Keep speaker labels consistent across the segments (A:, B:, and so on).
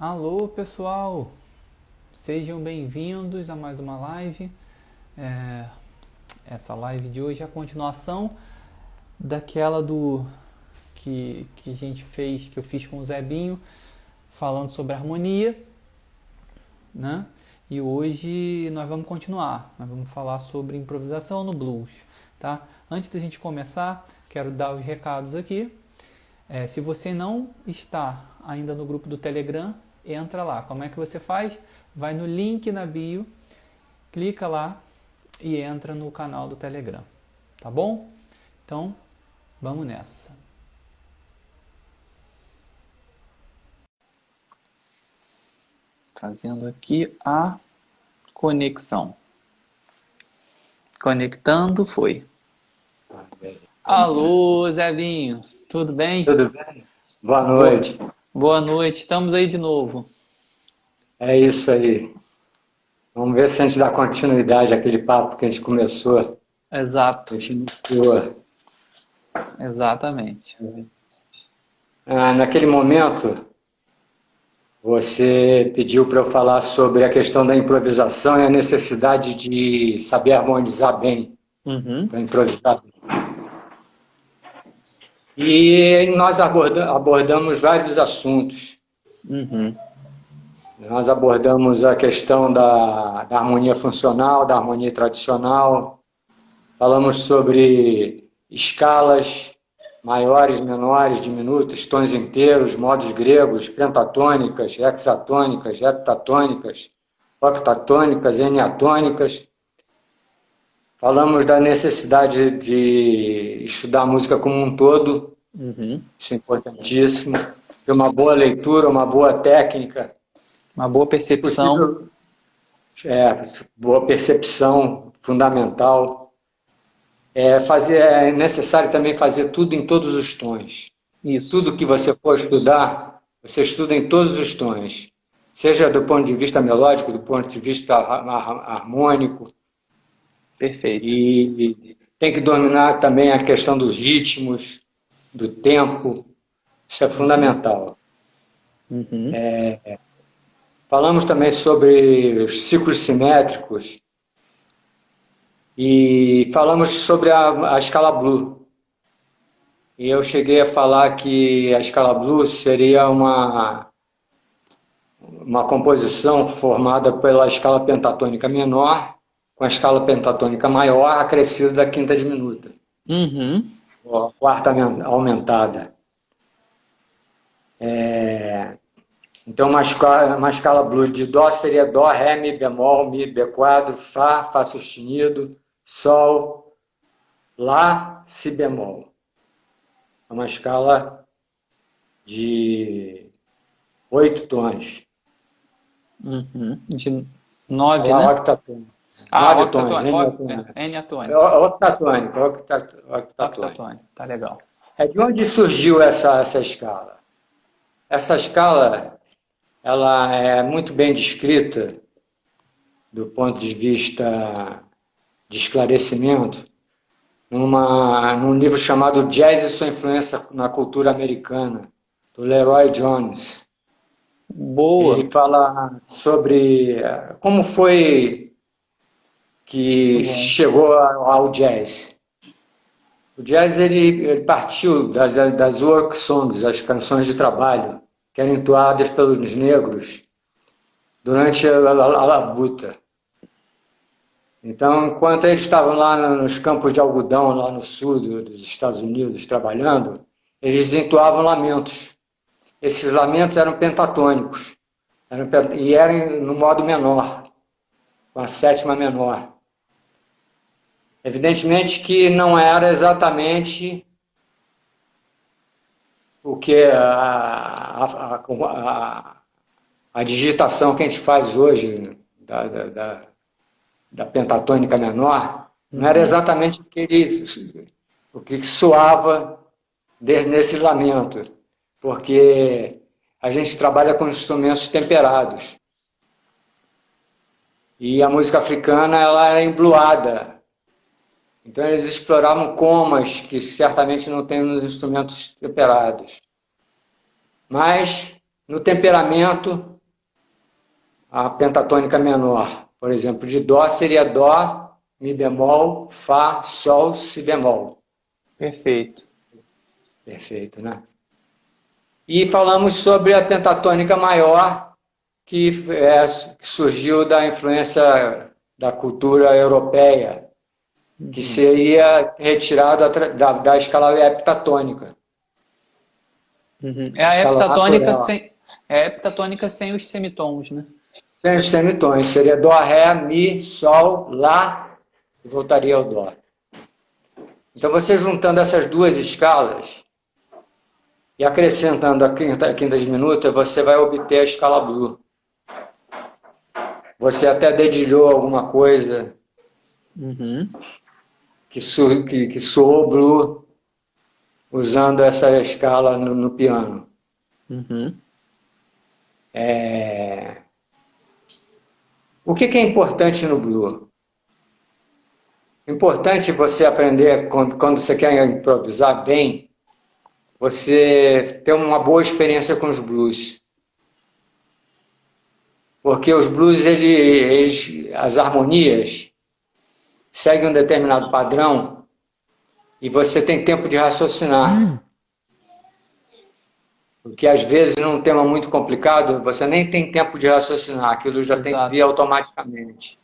A: Alô pessoal, sejam bem-vindos a mais uma live. Essa live de hoje é a continuação daquela que a gente fez, que eu fiz com o Zebinho, falando sobre harmonia, né? E hoje nós vamos continuar, nós vamos falar sobre improvisação no blues, tá? Antes da gente começar, quero dar os recados aqui. Se você não está ainda no grupo do Telegram, entra lá. Como é que você faz? Vai no link na bio, clica lá e entra no canal do Telegram. Tá bom? Então, vamos nessa. Fazendo aqui a conexão. Conectando, foi. Alô, Zebinho. Tudo bem?
B: Tudo bem? Boa noite.
A: Boa noite. Estamos aí de novo.
B: É isso aí. Vamos ver se a gente dá continuidade àquele papo que a gente começou.
A: Exato.
B: A gente iniciou.
A: Exatamente.
B: Naquele momento, você pediu para eu falar sobre a questão da improvisação e a necessidade de saber harmonizar bem, para improvisar bem. E nós abordamos vários assuntos. Nós abordamos a questão da harmonia funcional, da harmonia tradicional. Falamos sobre escalas maiores, menores, diminutas, tons inteiros, modos gregos, pentatônicas, hexatônicas, heptatônicas, octatônicas, eniatônicas. Falamos da necessidade de estudar a música como um todo. Isso é importantíssimo. Ter uma boa leitura, uma boa técnica.
A: Uma boa percepção.
B: Boa percepção, fundamental. É necessário também fazer tudo em todos os tons.
A: Isso.
B: Tudo que você for estudar, você estuda em todos os tons. Seja do ponto de vista melódico, do ponto de vista harmônico.
A: Perfeito.
B: E tem que dominar também a questão dos ritmos, do tempo. Isso é fundamental. Falamos também sobre os ciclos simétricos e falamos sobre a escala Blue. E eu cheguei a falar que a escala Blue seria uma composição formada pela escala pentatônica menor com a escala pentatônica maior acrescida da quinta diminuta. Ou a quarta aumentada. Então, uma escala blues de Dó seria Dó, Ré, Mi bemol, Mi, B quadro, Fá, Fá sustenido, Sol, Lá, Si bemol. É uma escala de 8 tons.
A: De 9, né?
B: Octatônica. 9 tons,
A: N-atônica.
B: Octatônica.
A: Octatônica, tá legal.
B: De onde surgiu essa escala? Essa escala ela é muito bem descrita do ponto de vista de esclarecimento num livro chamado Jazz e sua influência na cultura americana, do Leroy Jones.
A: Boa.
B: Ele fala sobre como foi que chegou ao jazz. O jazz ele partiu das work songs, as canções de trabalho, que eram entoadas pelos negros durante a labuta. Então, enquanto eles estavam lá nos campos de algodão, lá no sul dos Estados Unidos, trabalhando, eles entoavam lamentos. Esses lamentos eram pentatônicos, e eram no modo menor, com a sétima menor. Evidentemente que não era exatamente o que a digitação que a gente faz hoje da pentatônica menor, não era exatamente o que soava nesse lamento, porque a gente trabalha com instrumentos temperados. E a música africana ela era embluada. Então eles exploravam comas que certamente não tem nos instrumentos temperados. Mas No temperamento, a pentatônica menor, por exemplo, de Dó seria Dó, Mi bemol, Fá, Sol, Si bemol.
A: Perfeito.
B: Perfeito, né? E falamos sobre a pentatônica maior, que surgiu da influência da cultura europeia, que seria retirado da escala heptatônica.
A: É a
B: Escala
A: heptatônica
B: natural.
A: sem, é a heptatônica sem os semitons, né?
B: Sem os semitons, seria Dó, Ré, Mi, Sol, Lá, e voltaria ao Dó. Então, você juntando essas duas escalas e acrescentando a quinta diminuta, você vai obter a escala Blue. Você até dedilhou alguma coisa que soou Blue usando essa escala no piano. O que é importante no Blue? Importante você aprender, quando você quer improvisar bem, você ter uma boa experiência com os blues. Porque os blues, as harmonias, seguem um determinado padrão e você tem tempo de raciocinar. Porque às vezes, num tema muito complicado, você nem tem tempo de raciocinar, aquilo já tem que vir automaticamente.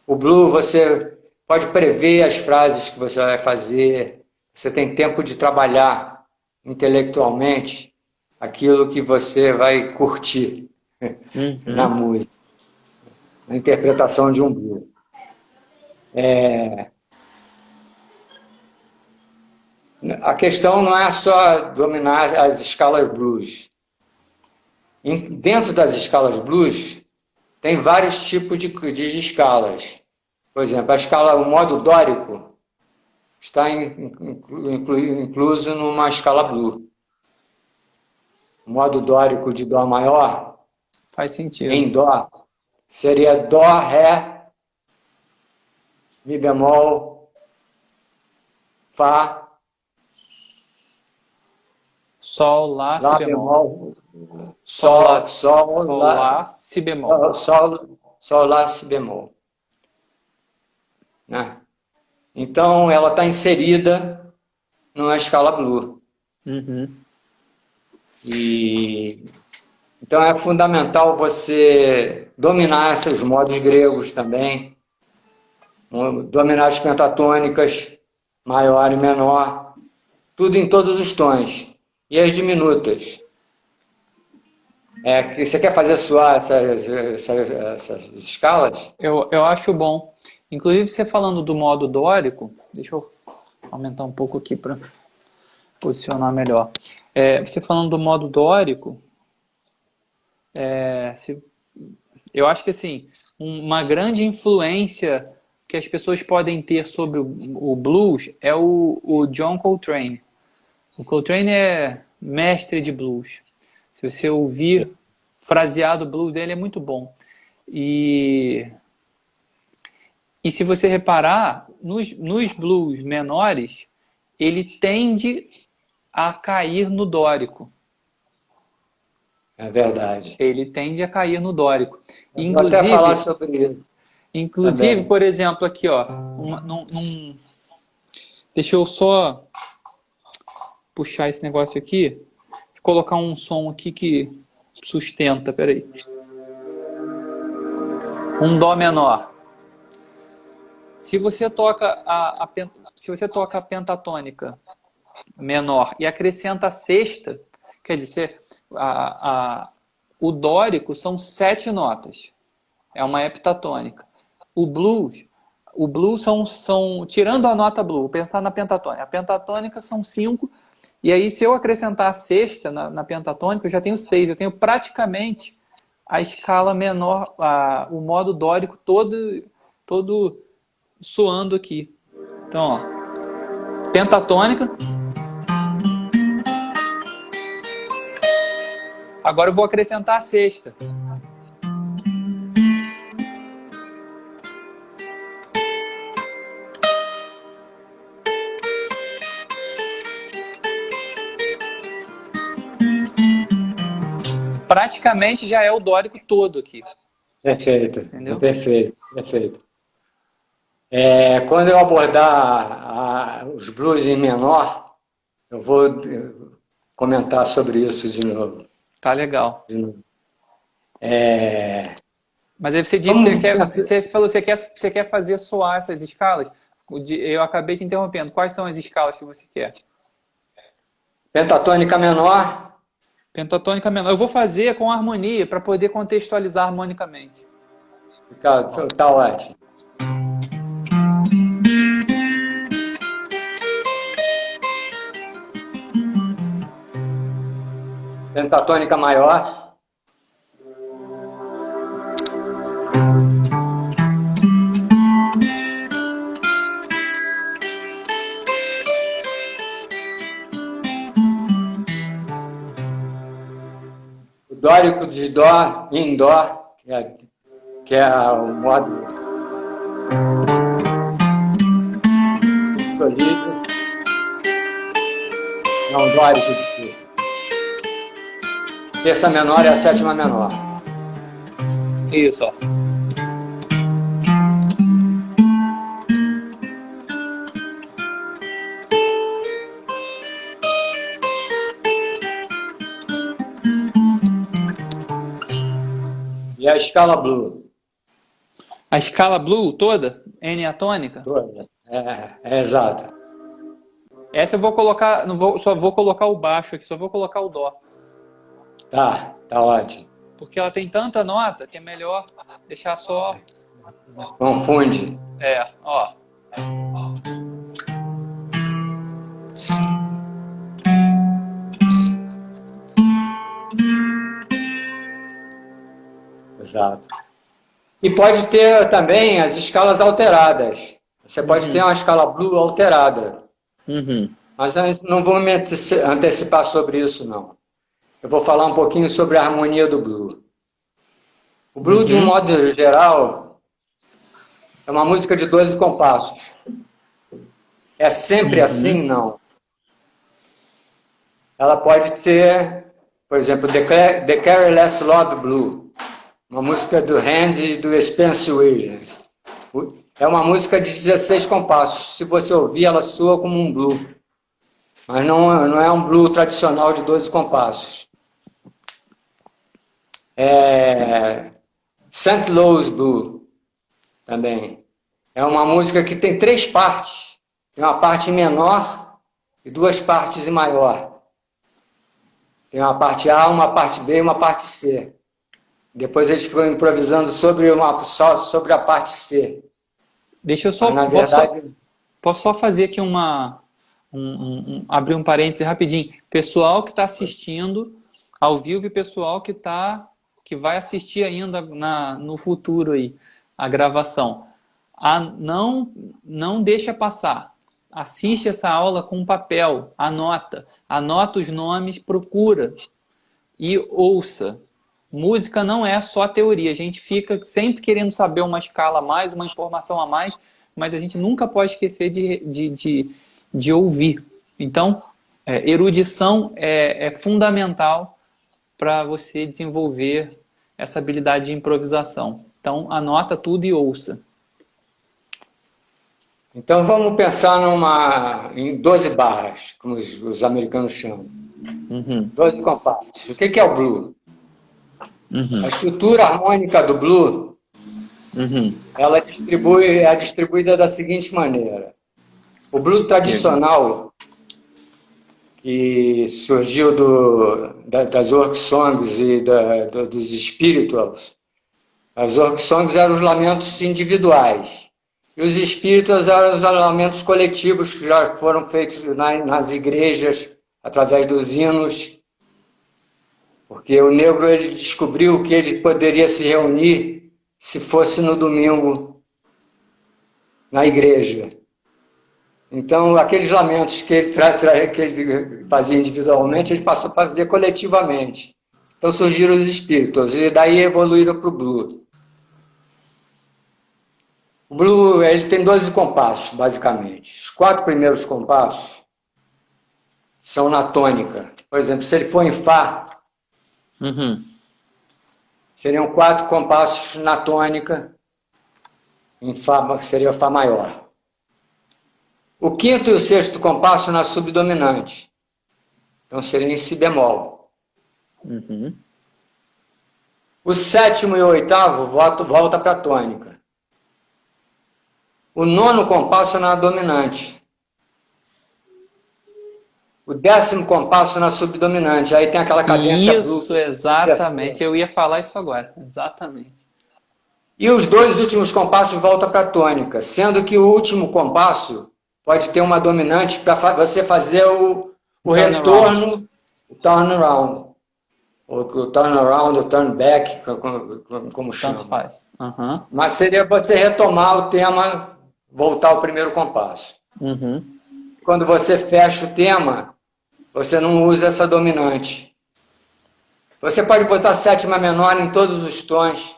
B: O blues, você pode prever as frases que você vai fazer, você tem tempo de trabalhar intelectualmente aquilo que você vai curtir na música, na interpretação de um blues. A questão não é só dominar as escalas blues. Dentro das escalas blues, tem vários tipos de escalas. Por exemplo, o modo dórico está incluso numa escala Blue. O modo dórico de Dó maior,
A: faz sentido.
B: em Dó, seria Dó, Ré, Mi bemol, Fá,
A: Sol, Lá, Si bemol.
B: Sol,
A: Lá, Si bemol.
B: Sol, Lá, Si bemol. Né? Então, ela está inserida numa escala Blue. Então, é fundamental você dominar esses modos gregos também, dominar as pentatônicas, maior e menor, tudo em todos os tons. E as diminutas. Você quer fazer soar essas escalas?
A: Eu acho bom. Inclusive, você falando do modo dórico, deixa eu aumentar um pouco aqui para posicionar melhor. Você falando do modo dórico, eu acho que assim, uma grande influência que as pessoas podem ter sobre o blues é o John Coltrane. O Coltrane é mestre de blues. Se você ouvir fraseado o blues dele, é muito bom. E se você reparar, nos blues menores, ele tende a cair no dórico.
B: É verdade.
A: Ele tende a cair no dórico.
B: Vou até falar sobre isso.
A: Inclusive,
B: também.
A: Por exemplo, aqui, ó, deixa eu só puxar esse negócio aqui, colocar um som aqui que sustenta, peraí. Um Dó menor. Se você toca a pentatônica menor e acrescenta a sexta, quer dizer, o dórico são 7 notas. É uma heptatônica. O blues são tirando a nota blue, pensar na pentatônica. A pentatônica são 5, e aí se eu acrescentar a sexta na pentatônica, eu já tenho 6. Eu tenho praticamente a escala menor, o modo dórico todo soando aqui. Então, ó, pentatônica. Agora eu vou acrescentar a sexta. praticamente já é o dórico todo aqui.
B: Perfeito,
A: Entendeu?
B: perfeito. Quando eu abordar os blues em menor, eu vou comentar sobre isso de novo.
A: Tá legal.
B: É,
A: Mas aí você disse, você falou que você quer fazer soar essas escalas. Eu acabei te interrompendo. Quais são as escalas que você quer?
B: Pentatônica menor.
A: Pentatônica menor. Eu vou fazer com harmonia para poder contextualizar harmonicamente.
B: Tá ótimo. Pentatônica maior. O dórico de dó em dó, que é o modo solível. Não, dórico de si. Terça menor é a sétima menor.
A: Isso, ó.
B: E a escala blue?
A: A escala blue toda? N atônica?
B: Toda. Exato.
A: Essa eu vou colocar, só vou colocar o baixo aqui, só vou colocar o dó.
B: Tá ótimo.
A: Porque ela tem tanta nota que é melhor deixar só...
B: Confunde.
A: Ó.
B: Exato. E pode ter também as escalas alteradas. Você pode ter uma escala blue alterada. Mas eu não vou me antecipar sobre isso, não. Eu vou falar um pouquinho sobre a harmonia do blue. O blue, de um modo geral, é uma música de 12 compassos. É sempre assim? Não. Ela pode ter, por exemplo, The Careless Love Blue, uma música do Hand e do Spencer Williams. É uma música de 16 compassos. Se você ouvir, ela soa como um blue. Mas não é um blue tradicional de 12 compassos. St. Louis Blue também. É uma música que tem 3 partes. Tem uma parte em menor e 2 partes em maior. Tem uma parte A, uma parte B e uma parte C. Depois eles ficam improvisando sobre a parte C.
A: Deixa eu só... Posso só fazer aqui abrir um parêntese rapidinho. Pessoal que está assistindo ao vivo e pessoal que vai assistir ainda no futuro aí, a gravação. Não deixa passar. Assiste essa aula com papel, anota os nomes, procura e ouça. Música não é só teoria, a gente fica sempre querendo saber uma escala a mais, uma informação a mais, mas a gente nunca pode esquecer de ouvir. Então, erudição é fundamental para você desenvolver essa habilidade de improvisação. Então, anota tudo e ouça.
B: Então, vamos pensar em 12 barras, como os americanos chamam. 12 compassos. O que é o blue? A estrutura harmônica do blue, ela é distribuída da seguinte maneira. O blue tradicional, que surgiu das work songs e dos spirituals. As work songs eram os lamentos individuais. E os spirituals eram os lamentos coletivos que já foram feitos nas igrejas, através dos hinos. Porque o negro ele descobriu que ele poderia se reunir se fosse no domingo na igreja. Então, aqueles lamentos que ele fazia individualmente, ele passou a fazer coletivamente. Então surgiram os espíritos, e daí evoluíram para o blue. O blue ele tem 12 compassos, basicamente. Os 4 primeiros compassos são na tônica. Por exemplo, se ele for em Fá, Seriam 4 compassos na tônica, em Fá, seria Fá maior. O quinto e o sexto compasso na subdominante. Então seria em Si bemol.
A: Uhum.
B: O sétimo e o oitavo volta para a tônica. O nono compasso na dominante. O 10º compasso na subdominante. Aí tem aquela cadência
A: Isso, exatamente. Eu ia falar isso agora. Exatamente.
B: E os 2 últimos compassos voltam para a tônica, sendo que o último compasso pode ter uma dominante para você fazer o retorno, o turnaround. O turnaround, o turn back, como chama.
A: Tanto faz. Uhum.
B: Mas seria você retomar o tema, voltar ao primeiro compasso.
A: Uhum.
B: Quando você fecha o tema, você não usa essa dominante. Você pode botar sétima menor em todos os tons,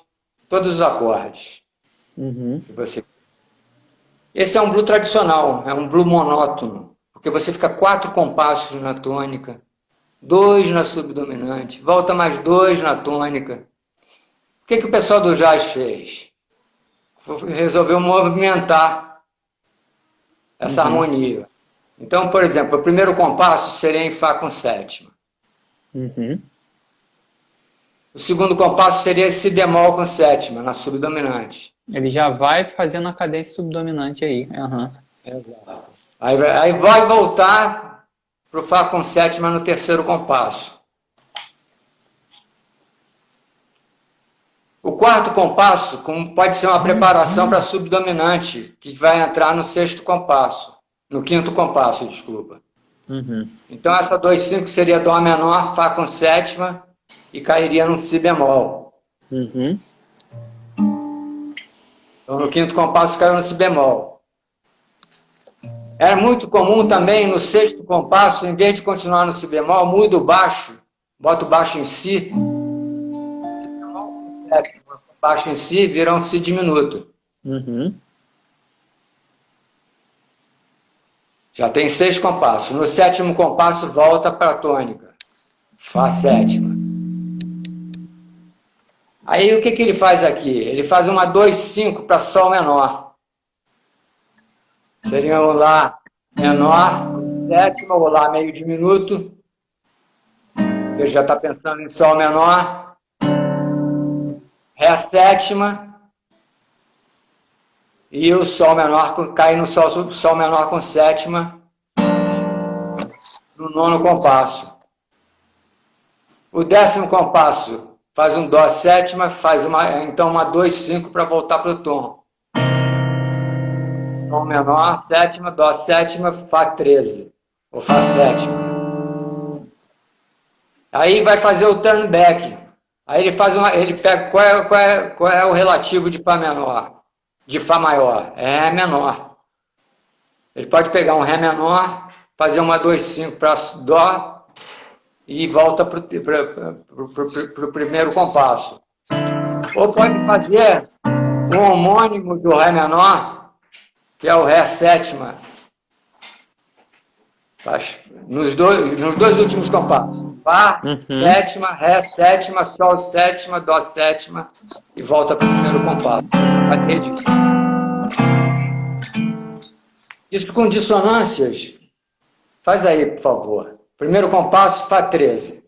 B: todos os acordes.
A: Uhum.
B: Esse é um blues tradicional, é um blues monótono, porque você fica 4 compassos na tônica, 2 na subdominante, volta mais 2 na tônica. O que o pessoal do jazz fez? Resolveu movimentar essa harmonia. Então, por exemplo, o primeiro compasso seria em Fá com sétima.
A: Uhum.
B: O segundo compasso seria Si bemol com sétima, na subdominante.
A: Ele já vai fazendo a cadência subdominante aí. Uhum.
B: Exato. Aí vai voltar para o Fá com sétima no terceiro compasso. O quarto compasso pode ser uma preparação para subdominante, que vai entrar no sexto compasso, no quinto compasso, desculpa.
A: Uhum.
B: Então essa 2/5 seria Dó menor, Fá com sétima e cairia no Si bemol.
A: Uhum.
B: Então no quinto compasso caiu no Si bemol. Era muito comum também no sexto compasso, em vez de continuar no Si bemol, muda o baixo, bota o baixo em Si. Baixo em Si vira um Si diminuto.
A: Uhum.
B: Já tem 6 compassos. No sétimo compasso volta para a tônica. Fá sétima. Aí o que ele faz aqui? Ele faz uma 2/5 para Sol menor. Seria o Lá menor com sétima, o Lá meio diminuto. Ele já está pensando em Sol menor. Ré sétima. E o Sol menor cai no Sol menor com sétima. No nono compasso. O 10º compasso faz um Dó sétima, faz então uma 2/5 para voltar para o tom. Tom menor, sétima, Dó sétima, Fá 13, ou Fá sétima. Aí vai fazer o turn back. Aí ele pega qual é o relativo de Fá menor, de Fá maior, é Ré menor. Ele pode pegar um Ré menor, fazer uma 2/5 para Dó e volta para o primeiro compasso. Ou pode fazer um homônimo do Ré menor, que é o Ré sétima, nos dois últimos compassos. Fá sétima, Ré sétima, Sol sétima, Dó sétima e volta para o primeiro compasso. Isso com dissonâncias. Faz aí, por favor. Primeiro compasso, Fá 13.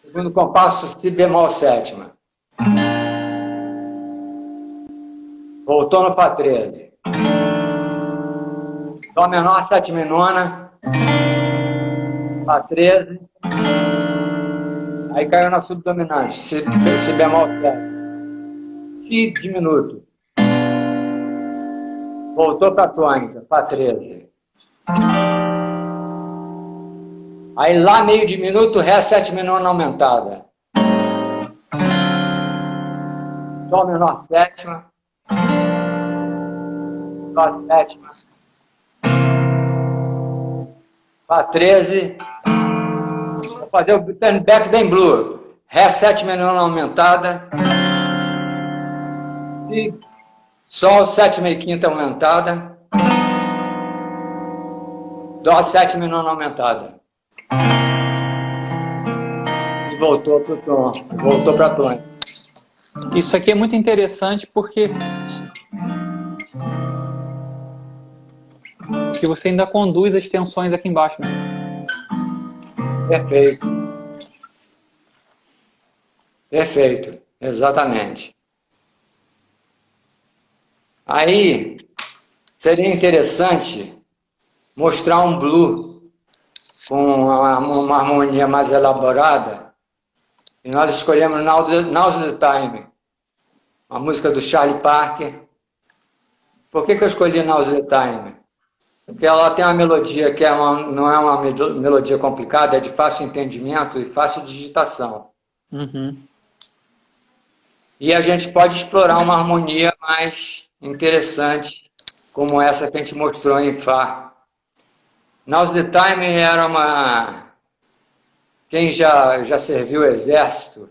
B: Segundo compasso, Si bemol sétima. Voltou no Fá 13. Dó menor, sétima e nona. Fá 13. Aí caiu na subdominante. Si bemol sétima. Si diminuto. Voltou para a tônica, Fá 13. Aí Lá meio diminuto, Ré sétima e nona aumentada. Sol menor sétima. Dó sétima. Fá 13. Vou fazer o turn back bem blue. Ré sétima e nona aumentada. Si, Sol sétima e quinta aumentada. Dó sétima e nona aumentada. E voltou para o tom, voltou para a tônica.
A: Isso aqui é muito interessante porque que você ainda conduz as tensões aqui embaixo, né?
B: Perfeito. Perfeito, exatamente. Aí, seria interessante mostrar um blue com uma harmonia mais elaborada. E nós escolhemos Now's the Time, uma música do Charlie Parker. Por que eu escolhi Now's the Time? Porque ela tem uma melodia que não é uma melodia complicada, é de fácil entendimento e fácil digitação.
A: Uhum.
B: E a gente pode explorar uma harmonia mais interessante, como essa que a gente mostrou em Fá. Now's the Time era uma... Quem já serviu o exército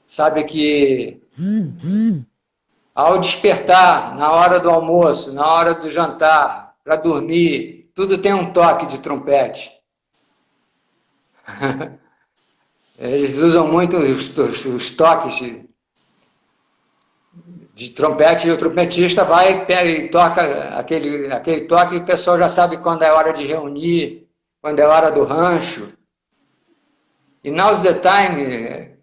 B: sabe que ao despertar, na hora do almoço, na hora do jantar, para dormir, tudo tem um toque de trompete. Eles usam muito os toques de trompete, e o trompetista vai pega e toca aquele toque, e o pessoal já sabe quando é hora de reunir, quando é hora do rancho. E Now's the Time é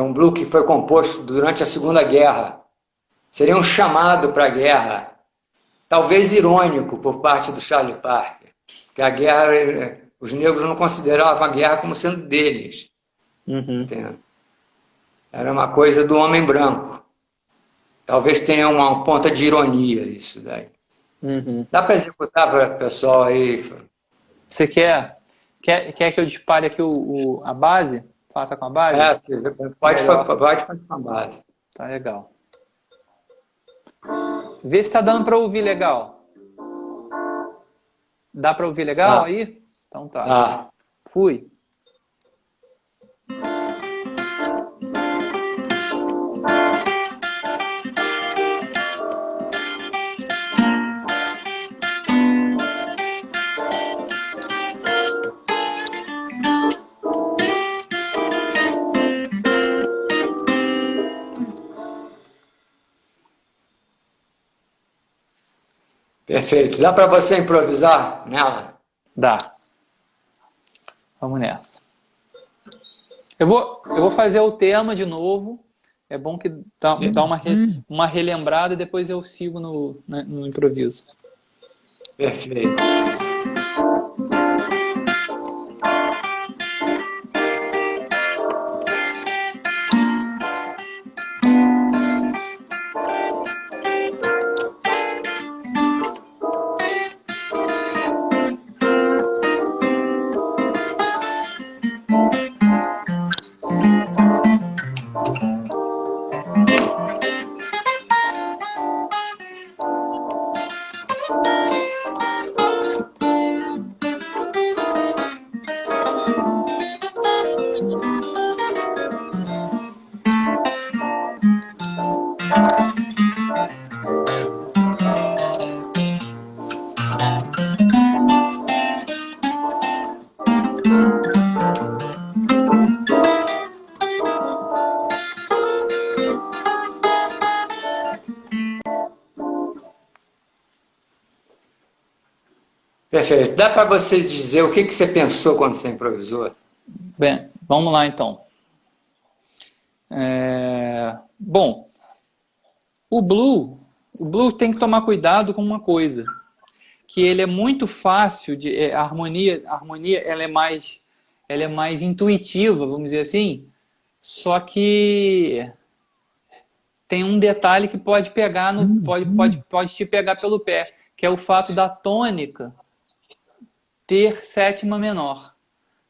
B: um blues que foi composto durante a Segunda Guerra. Seria um chamado para a guerra, talvez irônico por parte do Charlie Parker, que a guerra, os negros não consideravam a guerra como sendo deles.
A: Uhum.
B: Entende? Era uma coisa do homem branco. Talvez tenha uma ponta de ironia isso daí.
A: Uhum.
B: Dá para executar para o pessoal aí?
A: Você quer que eu dispare aqui a base? Faça com a base?
B: Pode fazer com a base.
A: Tá legal. Vê se tá dando para ouvir legal. Dá para ouvir legal aí? Então tá. Fui.
B: Perfeito. Dá para você improvisar nela?
A: Dá. Vamos nessa. Eu vou fazer o tema de novo. É bom que dá uma relembrada e depois eu sigo no improviso.
B: Perfeito. Perfeito. Dá para você dizer o que você pensou quando você improvisou?
A: Bem, vamos lá então. Bom, o blue tem que tomar cuidado com uma coisa, que ele é muito fácil de a harmonia ela é mais intuitiva, vamos dizer assim. Só que tem um detalhe que pode pegar pode te pegar pelo pé, que é o fato da tônica ter sétima menor.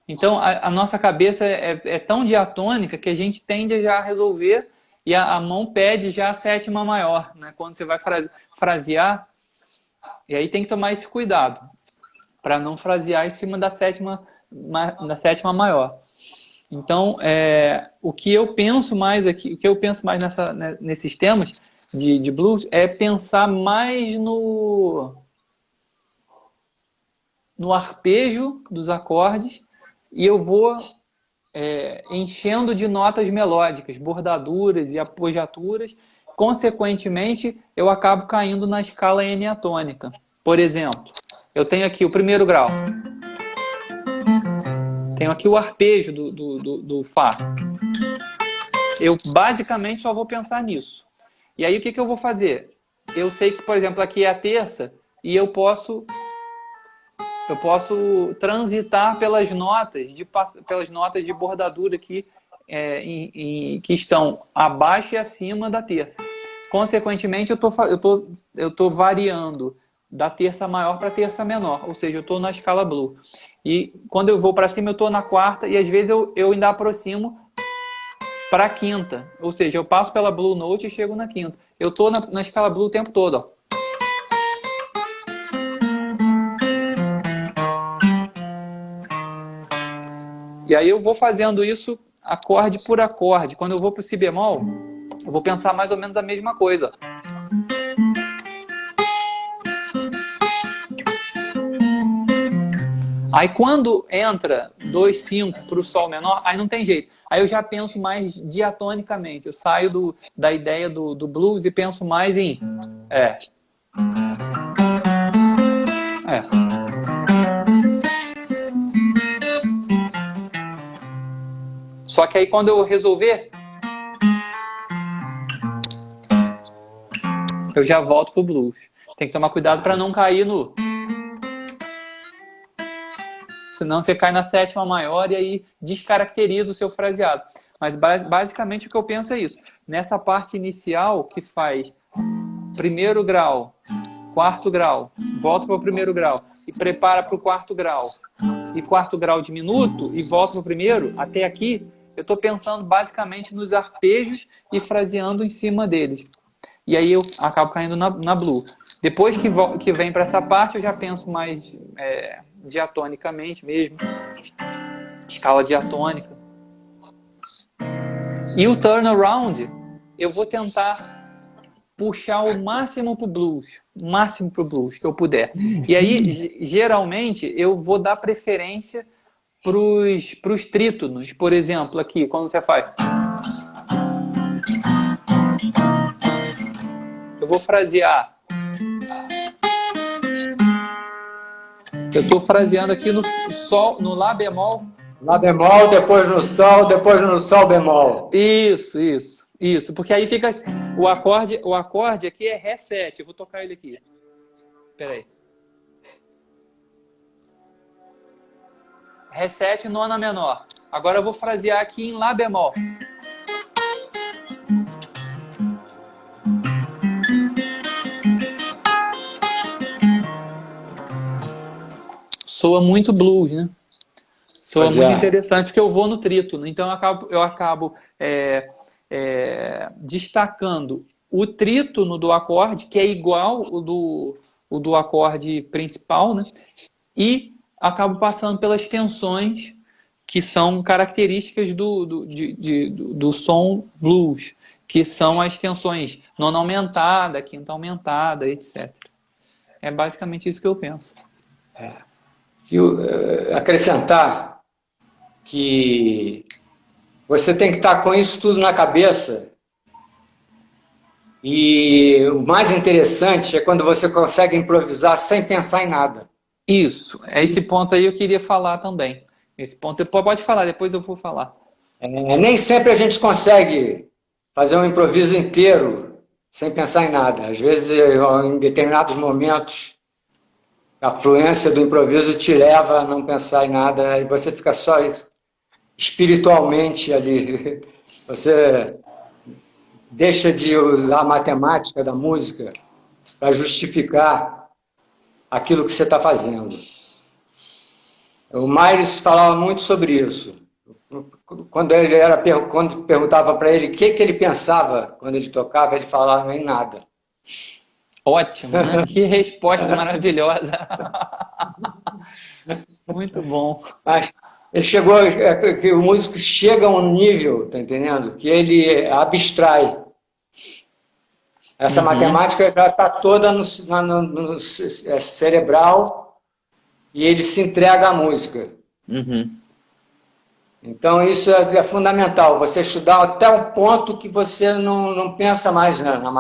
A: Então, a nossa cabeça é tão diatônica que a gente tende já a resolver e a mão pede já a sétima maior, né? Quando você vai frasear, e aí tem que tomar esse cuidado para não frasear em cima da sétima maior. Então, o que eu penso mais aqui, o que eu penso mais nesses temas de blues é pensar mais no arpejo dos acordes e eu vou enchendo de notas melódicas, bordaduras e apogiaturas. Consequentemente, eu acabo caindo na escala eniatônica. Por exemplo, eu tenho aqui o primeiro grau. Tenho aqui o arpejo do Fá. Eu basicamente só vou pensar nisso. E aí o que eu vou fazer? Eu sei que, por exemplo, aqui é a terça e eu posso transitar pelas notas de bordadura aqui, que estão abaixo e acima da terça. Consequentemente, eu tô variando da terça maior para a terça menor, ou seja, eu estou na escala Blue. E quando eu vou para cima, eu estou na quarta, e às vezes eu ainda aproximo para a quinta, ou seja, eu passo pela Blue Note e chego na quinta. Eu estou na escala Blue o tempo todo, ó. E aí eu vou fazendo isso acorde por acorde. Quando eu vou para o Si bemol, eu vou pensar mais ou menos a mesma coisa. Aí quando entra 2/5 para o Sol menor, aí não tem jeito. Aí eu já penso mais diatonicamente. Eu saio da ideia do blues e penso mais em... Só que aí quando eu resolver, eu já volto pro blues. Tem que tomar cuidado para não cair no... Senão você cai na sétima maior e aí descaracteriza o seu fraseado. Mas basicamente o que eu penso é isso. Nessa parte inicial que faz primeiro grau, quarto grau, volta para o primeiro grau e prepara para o quarto grau. E quarto grau diminuto e volta para o primeiro, até aqui, eu estou pensando basicamente nos arpejos e fraseando em cima deles. E aí eu acabo caindo na Blue. Depois que vem para essa parte, eu já penso mais diatonicamente mesmo. Escala diatônica. E o turnaround, eu vou tentar puxar o máximo pro blues. O máximo pro blues que eu puder. E aí, geralmente, eu vou dar preferência pros trítonos. Por exemplo, aqui, quando você faz... Eu vou frasear. Eu estou fraseando aqui no Sol, no Lá bemol.
B: Lá bemol, depois no Sol bemol.
A: Isso. Porque aí fica o acorde aqui é Ré7. Eu vou tocar ele aqui. Espera aí. Ré7, nona menor. Agora eu vou frasear aqui em Lá bemol. Soa muito blues, né? Soa muito interessante, porque eu vou no trítono. Então eu acabo destacando o trítono do acorde, que é igual o do acorde principal, né? E acabo passando pelas tensões que são características do som blues, que são as tensões nona aumentada, quinta aumentada, etc. É basicamente isso que eu penso.
B: E acrescentar que você tem que estar com isso tudo na cabeça. E o mais interessante é quando você consegue improvisar sem pensar em nada.
A: Isso, esse ponto aí eu queria falar também. Esse ponto pode falar, depois eu vou falar.
B: Nem sempre a gente consegue fazer um improviso inteiro sem pensar em nada. Às vezes, em determinados momentos, a fluência do improviso te leva a não pensar em nada, e você fica só espiritualmente ali. Você deixa de usar a matemática da música para justificar aquilo que você está fazendo. O Myers falava muito sobre isso. Quando perguntava para ele o que ele pensava quando ele tocava, ele falava em nada.
A: Ótimo, né? Que resposta maravilhosa. Muito bom.
B: Mas ele chegou, que o músico chega a um nível, tá entendendo? Que ele abstrai. Essa matemática já está toda no cerebral e ele se entrega à música. Então, isso é fundamental, você estudar até o ponto que você não pensa mais na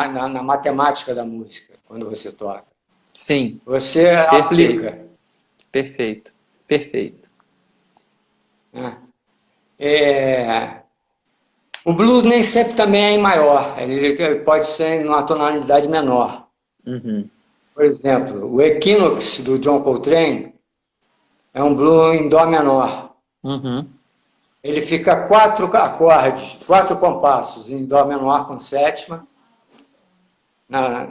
B: matemática da música, quando você toca.
A: Sim,
B: Você
A: perfeito,
B: aplica.
A: perfeito, perfeito.
B: Né? É, o blues nem sempre também é em maior, ele pode ser em uma tonalidade menor.
A: Uhum,
B: Por exemplo, o Equinox do John Coltrane é um blues em dó menor.
A: uhum,
B: Ele fica 4 acordes, 4 compassos em dó menor com sétima. Na,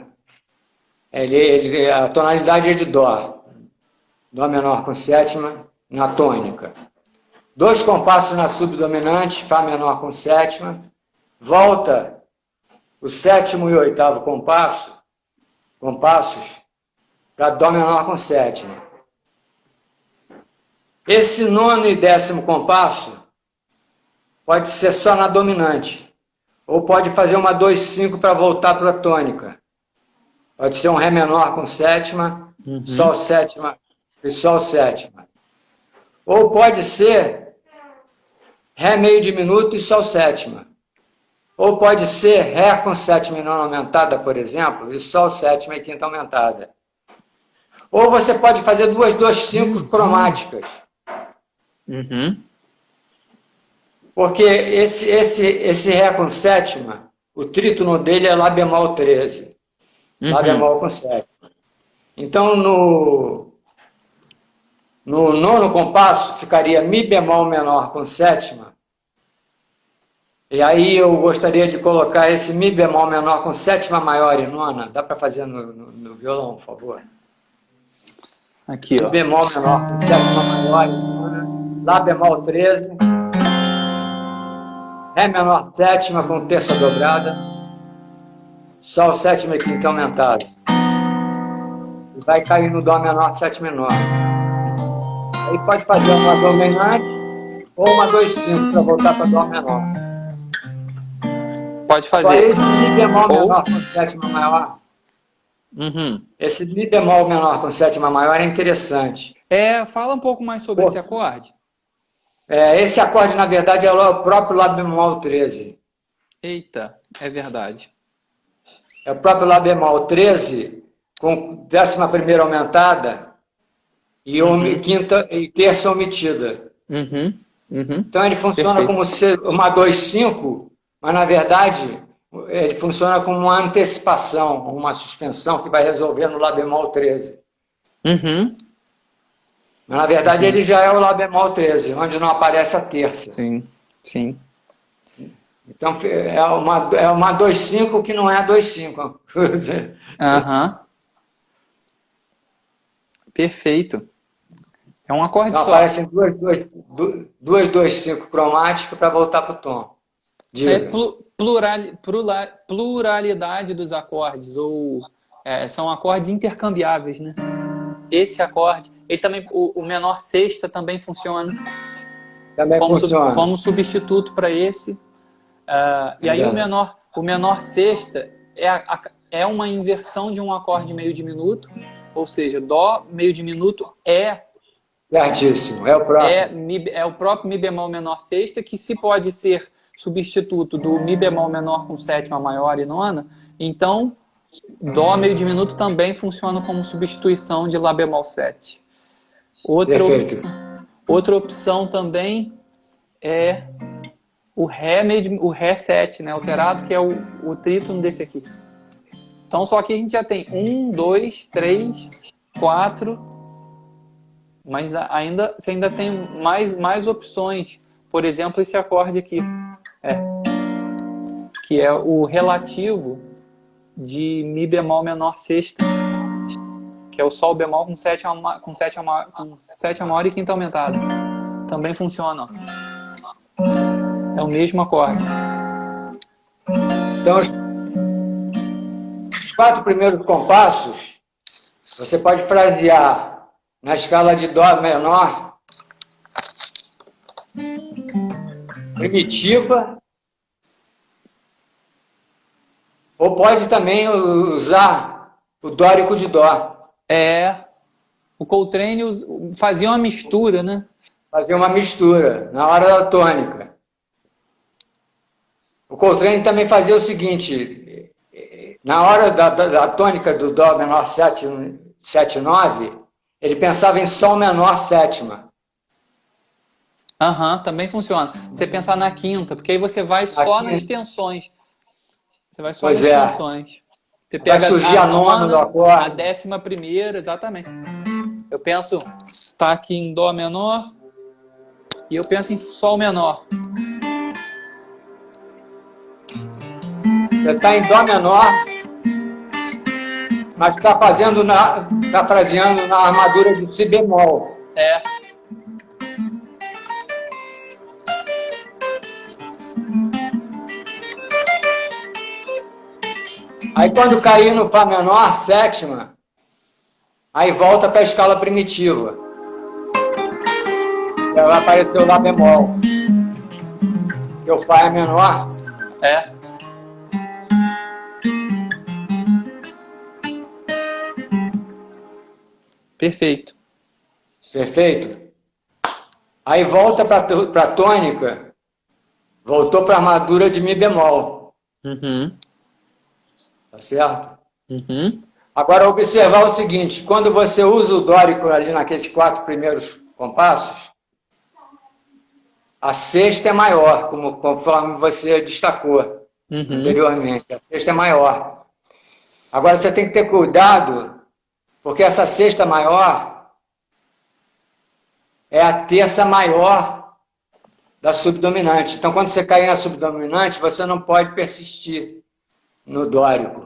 B: a tonalidade é de dó, dó menor com sétima na tônica. 2 compassos na subdominante, fá menor com sétima. Volta o sétimo e o oitavo compassos para dó menor com sétima. Esse nono e 10º compasso pode ser só na dominante, ou pode fazer uma 2/5 para voltar para a tônica. Pode ser um ré menor com sétima, sol
A: uhum.
B: sétima e sol sétima. Ou pode ser ré meio diminuto e sol sétima. Ou pode ser ré com sétima e nona aumentada, por exemplo, e sol sétima e quinta aumentada. Ou você pode fazer 2/5 cromáticas.
A: Uhum.
B: Porque esse ré com sétima, o trítono dele é lá bemol 13. Lá
A: Uhum.
B: bemol com sétima. Então, no nono compasso, ficaria Mi bemol menor com sétima. E aí eu gostaria de colocar esse Mi bemol menor com sétima maior e nona. Dá para fazer no violão, por favor?
A: Aqui,
B: Mi
A: ó.
B: bemol menor com sétima maior e nona. Lá bemol 13. Ré menor sétima com terça dobrada. Sol sétima e quinta aumentada. E vai cair no Dó menor, sétima menor. Aí pode fazer uma dominante ou uma 2/5 para voltar para Dó menor.
A: Pode
B: Agora,
A: fazer.
B: esse Mi bemol
A: Ou.
B: menor com sétima maior,
A: Uhum.
B: esse Mi bemol menor com sétima maior é interessante.
A: Fala um pouco mais sobre esse acorde.
B: Esse acorde, na verdade, é o próprio Lá bemol 13.
A: Eita, é verdade.
B: É o próprio Lá bemol 13 com 11ª aumentada e quinta e terça omitida.
A: Uhum. Uhum.
B: Então ele funciona
A: Perfeito.
B: como uma 2/5, mas na verdade ele funciona como uma antecipação, uma suspensão que vai resolver no Lá bemol 13.
A: Uhum.
B: Mas na verdade ele já é o Lá bemol 13, onde não aparece a terça.
A: Sim, sim.
B: Então é uma 2/5 que não é a 2/5.
A: Aham. Perfeito. É um acorde
B: Então
A: só.
B: aparecem duas 2/5 cromáticas para voltar para o tom.
A: É
B: Diga.
A: pluralidade dos acordes, ou são acordes intercambiáveis, né? Esse acorde, ele também, o menor sexta também funciona
B: Também funciona.
A: como substituto para esse. E
B: É
A: aí
B: verdade.
A: o menor sexta é uma inversão de um acorde meio diminuto, ou seja, Dó meio diminuto
B: Certíssimo. É o próprio.
A: é o próprio Mi bemol menor sexta, que se pode ser substituto do Mi bemol menor com sétima maior e nona, então Dó meio diminuto também funciona como substituição de Lá bemol 7.
B: Perfeito.
A: Outra opção também é o Ré 7, né, alterado, que é o trítono desse aqui. Então só que a gente já tem 1, 2, 3, 4, mas você ainda tem mais opções. Por exemplo, esse acorde aqui, que é o relativo de Mi bemol menor sexta, que é o Sol bemol com sétima maior e quinta aumentada. Também funciona, ó. É o mesmo acorde.
B: Então, os 4 primeiros compassos, você pode frasear na escala de Dó menor, primitiva, ou pode também usar o dórico de Dó.
A: O Coltrane fazia uma mistura, né?
B: fazia uma mistura na hora da tônica. O Coltrane também fazia o seguinte, na hora da tônica do Dó menor 7, 9, ele pensava em Sol menor sétima.
A: Aham, também funciona. Você pensar na quinta, porque aí você vai só nas tensões. Você vai só nas tensões. Você pega
B: vai surgir a nona do acorde.
A: A 11ª, exatamente. Eu penso, tá aqui em Dó menor, e eu penso em Sol menor.
B: Você está em Dó menor, mas está fazendo na armadura de Si bemol.
A: É.
B: Aí quando cair no Fá menor, sétima, aí volta para a escala primitiva. Vai aparecer o Lá bemol. Porque o Fá é menor.
A: É. Perfeito.
B: Perfeito? Aí volta para a tônica, voltou para a armadura de Mi bemol.
A: Uhum.
B: Tá certo?
A: Uhum.
B: Agora, observar o seguinte, quando você usa o dórico ali naqueles 4 primeiros compassos, a sexta é maior, conforme você destacou anteriormente. A sexta é maior. Agora, você tem que ter cuidado, porque essa sexta maior é a terça maior da subdominante. Então, quando você cair na subdominante, você não pode persistir no dórico.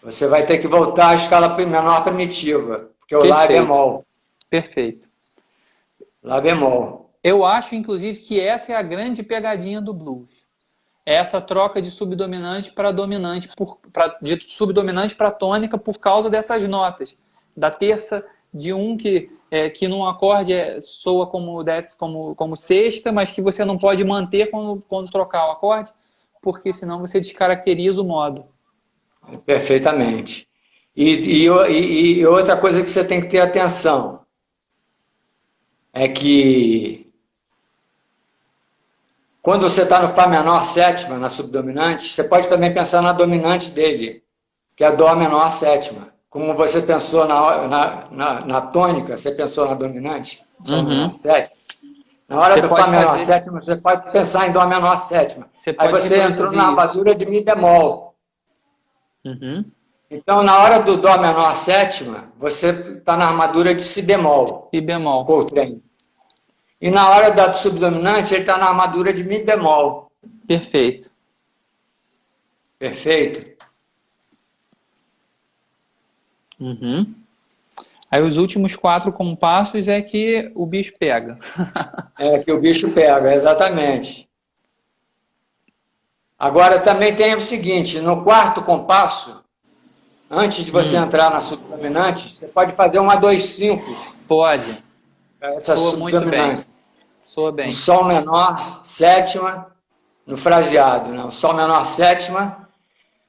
B: Você vai ter que voltar à escala menor primitiva, porque o Lá é bemol.
A: Perfeito.
B: Lá bemol.
A: Eu acho, inclusive, que essa é a grande pegadinha do blues. É essa troca de subdominante para dominante, de subdominante para tônica por causa dessas notas. Da terça de um que num acorde soa como sexta, mas que você não pode manter quando trocar o acorde, porque senão você descaracteriza o modo.
B: Perfeitamente. E outra coisa que você tem que ter atenção é que quando você está no Fá menor sétima, na subdominante, você pode também pensar na dominante dele, que é a Dó menor sétima. Como você pensou na tônica, você pensou na dominante, Sol menor sétima. Na hora do Fá menor sétima, você pode pensar em Dó menor sétima. Aí você entrou na armadura de Mi bemol. Então, na hora do Dó menor sétima, você está na armadura de Si bemol.
A: Si bemol.
B: Coltrane. E na hora da subdominante, ele está na armadura de Mi bemol.
A: Perfeito.
B: Perfeito?
A: Aí os últimos 4 compassos é que o bicho pega.
B: É que o bicho pega, exatamente. Agora também tem o seguinte, no 4º compasso, antes de você entrar na subdominante, você pode fazer uma 2-5.
A: Pode.
B: Essa
A: soa muito bem. Soa bem.
B: O Sol menor sétima, no fraseado, né? O Sol menor sétima.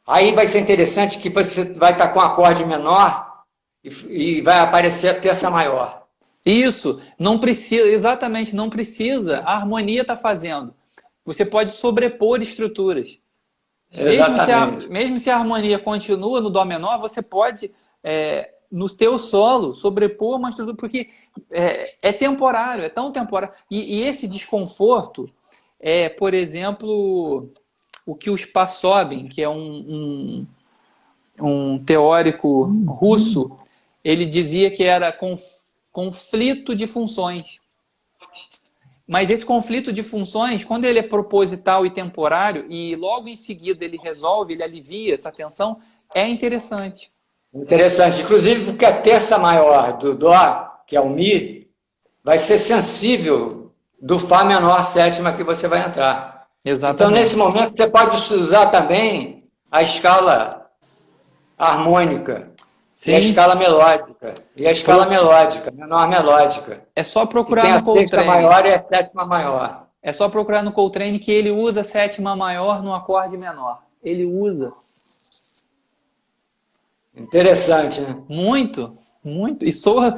B: Aí vai ser interessante que você vai estar com um acorde menor e vai aparecer a terça maior.
A: Isso, não precisa, exatamente, não precisa. A harmonia está fazendo. Você pode sobrepor estruturas.
B: Exatamente.
A: Mesmo se a harmonia continua no Dó menor, você pode, no teu solo, sobrepor uma estrutura, porque é temporário, é tão temporário. E esse desconforto é, por exemplo, o que o Spassobin, que é um teórico russo, ele dizia que era conflito de funções. Mas esse conflito de funções, quando ele é proposital e temporário, e logo em seguida ele resolve, ele alivia essa tensão, é interessante.
B: Interessante. Inclusive porque a terça maior do Dó, que é o Mi, vai ser sensível do Fá menor sétima que você vai entrar.
A: Exatamente.
B: Então, nesse momento, você pode usar também a escala harmônica. Sim. E a escala melódica. E a escala melódica, menor melódica.
A: É só procurar no Coltrane.
B: Tem a sexta maior e a sétima maior.
A: É só procurar no Coltrane que ele usa a sétima maior no acorde menor. Ele usa.
B: Interessante, né?
A: Muito. Muito. E soa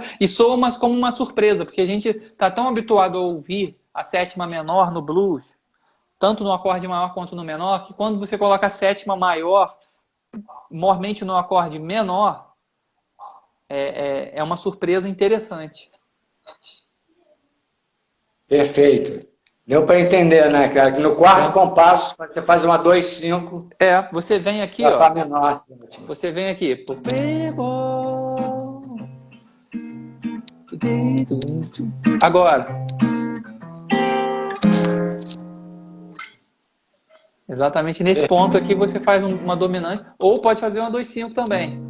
A: como uma surpresa, porque a gente está tão habituado a ouvir a sétima menor no blues, tanto no acorde maior quanto no menor, que quando você coloca a sétima maior, mormente no acorde menor, é uma surpresa interessante.
B: Perfeito. Deu para entender, né, cara? Que no quarto compasso você faz uma 2/5
A: Você vem aqui,
B: para
A: ó.
B: Fá menor.
A: Você vem aqui. Agora. Exatamente nesse ponto aqui você faz uma dominante, ou pode fazer uma 2/5 também.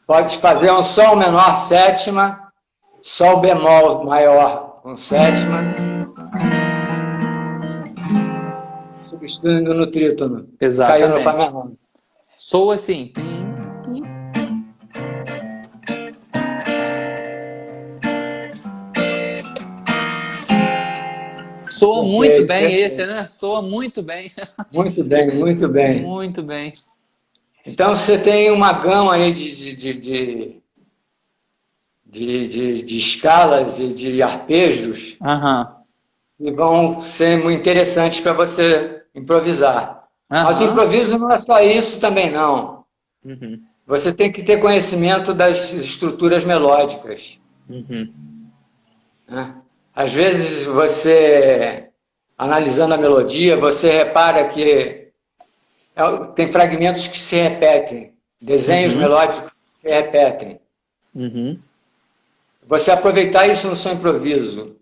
B: Pode fazer um Sol menor sétima, Sol bemol maior com sétima, substituindo no trítono.
A: Exatamente.
B: Caiu no Fá menor.
A: Soa assim. Soa muito bem esse, né? Soa muito bem.
B: Muito bem, muito bem.
A: Muito bem.
B: Então você tem uma gama aí de escalas e de arpejos que vão ser muito interessantes para você improvisar. Mas o improviso não é só isso também, não. Você tem que ter conhecimento das estruturas melódicas. Né? Às vezes você, analisando a melodia, você repara que tem fragmentos que se repetem, desenhos melódicos que se repetem. Você aproveitar isso no seu improviso.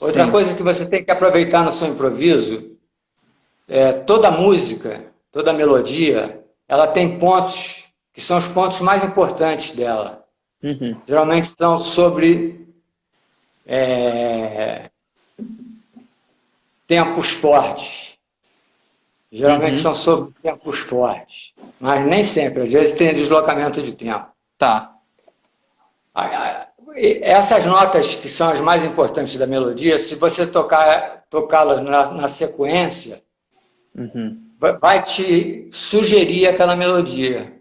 B: Outra coisa que você tem que aproveitar no seu improviso é toda música, toda melodia, ela tem pontos que são os pontos mais importantes dela. Geralmente são sobre tempos fortes. Geralmente são sobre tempos fortes. Mas nem sempre. Às vezes tem deslocamento de tempo.
A: Tá.
B: Essas notas que são as mais importantes da melodia, se você tocá-las na sequência, vai te sugerir aquela melodia.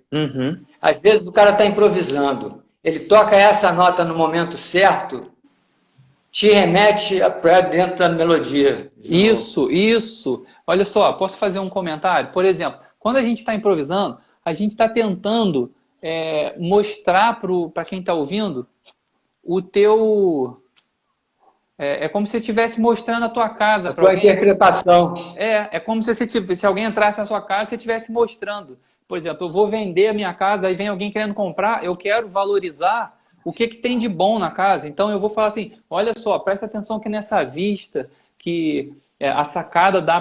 B: Às vezes o cara está improvisando. Ele toca essa nota no momento certo, te remete para dentro da melodia.
A: Isso. Olha só, posso fazer um comentário? Por exemplo, quando a gente está improvisando, a gente está tentando mostrar para quem está ouvindo o teu... É como se você estivesse mostrando a tua casa para alguém.
B: Interpretação.
A: É como se alguém entrasse na sua casa e você estivesse mostrando. Por exemplo, eu vou vender a minha casa, aí vem alguém querendo comprar, eu quero valorizar o que tem de bom na casa. Então eu vou falar assim, olha só, presta atenção aqui nessa vista, que a sacada dá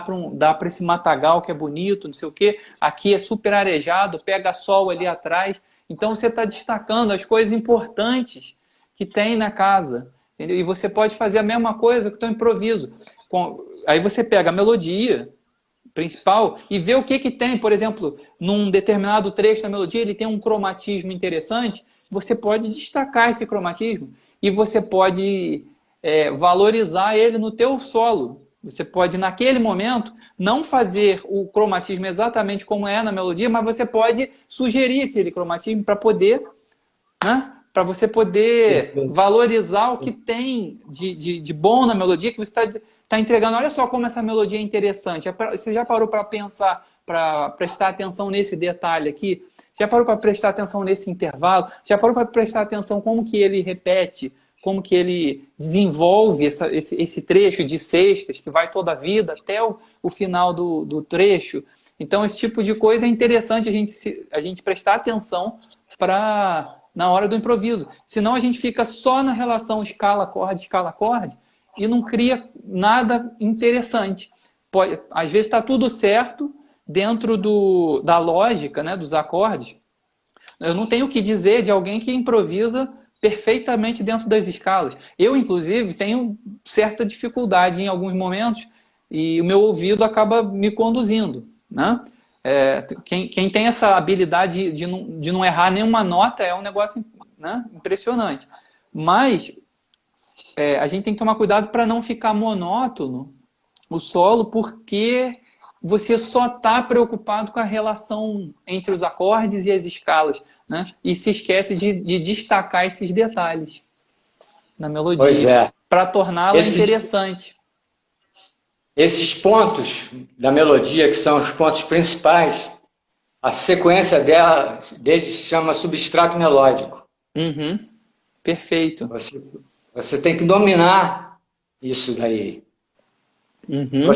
A: para esse matagal que é bonito, não sei o quê. Aqui é super arejado, pega sol ali atrás. Então você está destacando as coisas importantes que tem na casa. Entendeu? E você pode fazer a mesma coisa com o teu improviso. Aí você pega a melodia principal e vê o que tem. Por exemplo, num determinado trecho da melodia, ele tem um cromatismo interessante. Você pode destacar esse cromatismo e você pode valorizar ele no teu solo. Você pode, naquele momento, não fazer o cromatismo exatamente como é na melodia, mas você pode sugerir aquele cromatismo para poder... né? Para você poder valorizar o que tem de bom na melodia que você está entregando. Olha só como essa melodia é interessante. Você já parou para pensar, para prestar atenção nesse detalhe aqui? Já parou para prestar atenção nesse intervalo? Já parou para prestar atenção como que ele repete, como que ele desenvolve esse trecho de sextas, que vai toda a vida até o final do trecho? Então, esse tipo de coisa é interessante a gente prestar atenção na hora do improviso. Senão a gente fica só na relação escala-acorde, e não cria nada interessante. Às vezes está tudo certo dentro da lógica, né, dos acordes. Eu não tenho o que dizer de alguém que improvisa perfeitamente dentro das escalas. Eu, inclusive, tenho certa dificuldade em alguns momentos e o meu ouvido acaba me conduzindo, né? Quem tem essa habilidade de não errar nenhuma nota é um negócio, né, impressionante. Mas a gente tem que tomar cuidado para não ficar monótono o solo porque você só está preocupado com a relação entre os acordes e as escalas, né? E se esquece de destacar esses detalhes na melodia.
B: Pois é.
A: Para torná-la interessante.
B: Esses pontos da melodia, que são os pontos principais, a sequência deles se chama substrato melódico.
A: Uhum. Perfeito.
B: Você tem que dominar isso daí.
A: Uhum.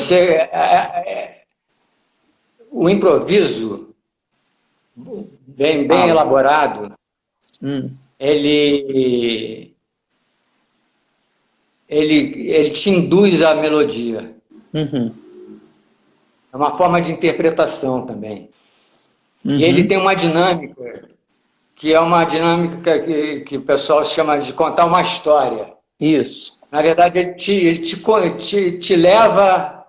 B: O improviso, bem elaborado, ele te induz à melodia.
A: Uhum.
B: É uma forma de interpretação também.
A: Uhum.
B: E ele tem uma dinâmica, que é uma dinâmica que o pessoal chama de contar uma história.
A: Isso.
B: Na verdade, ele te leva,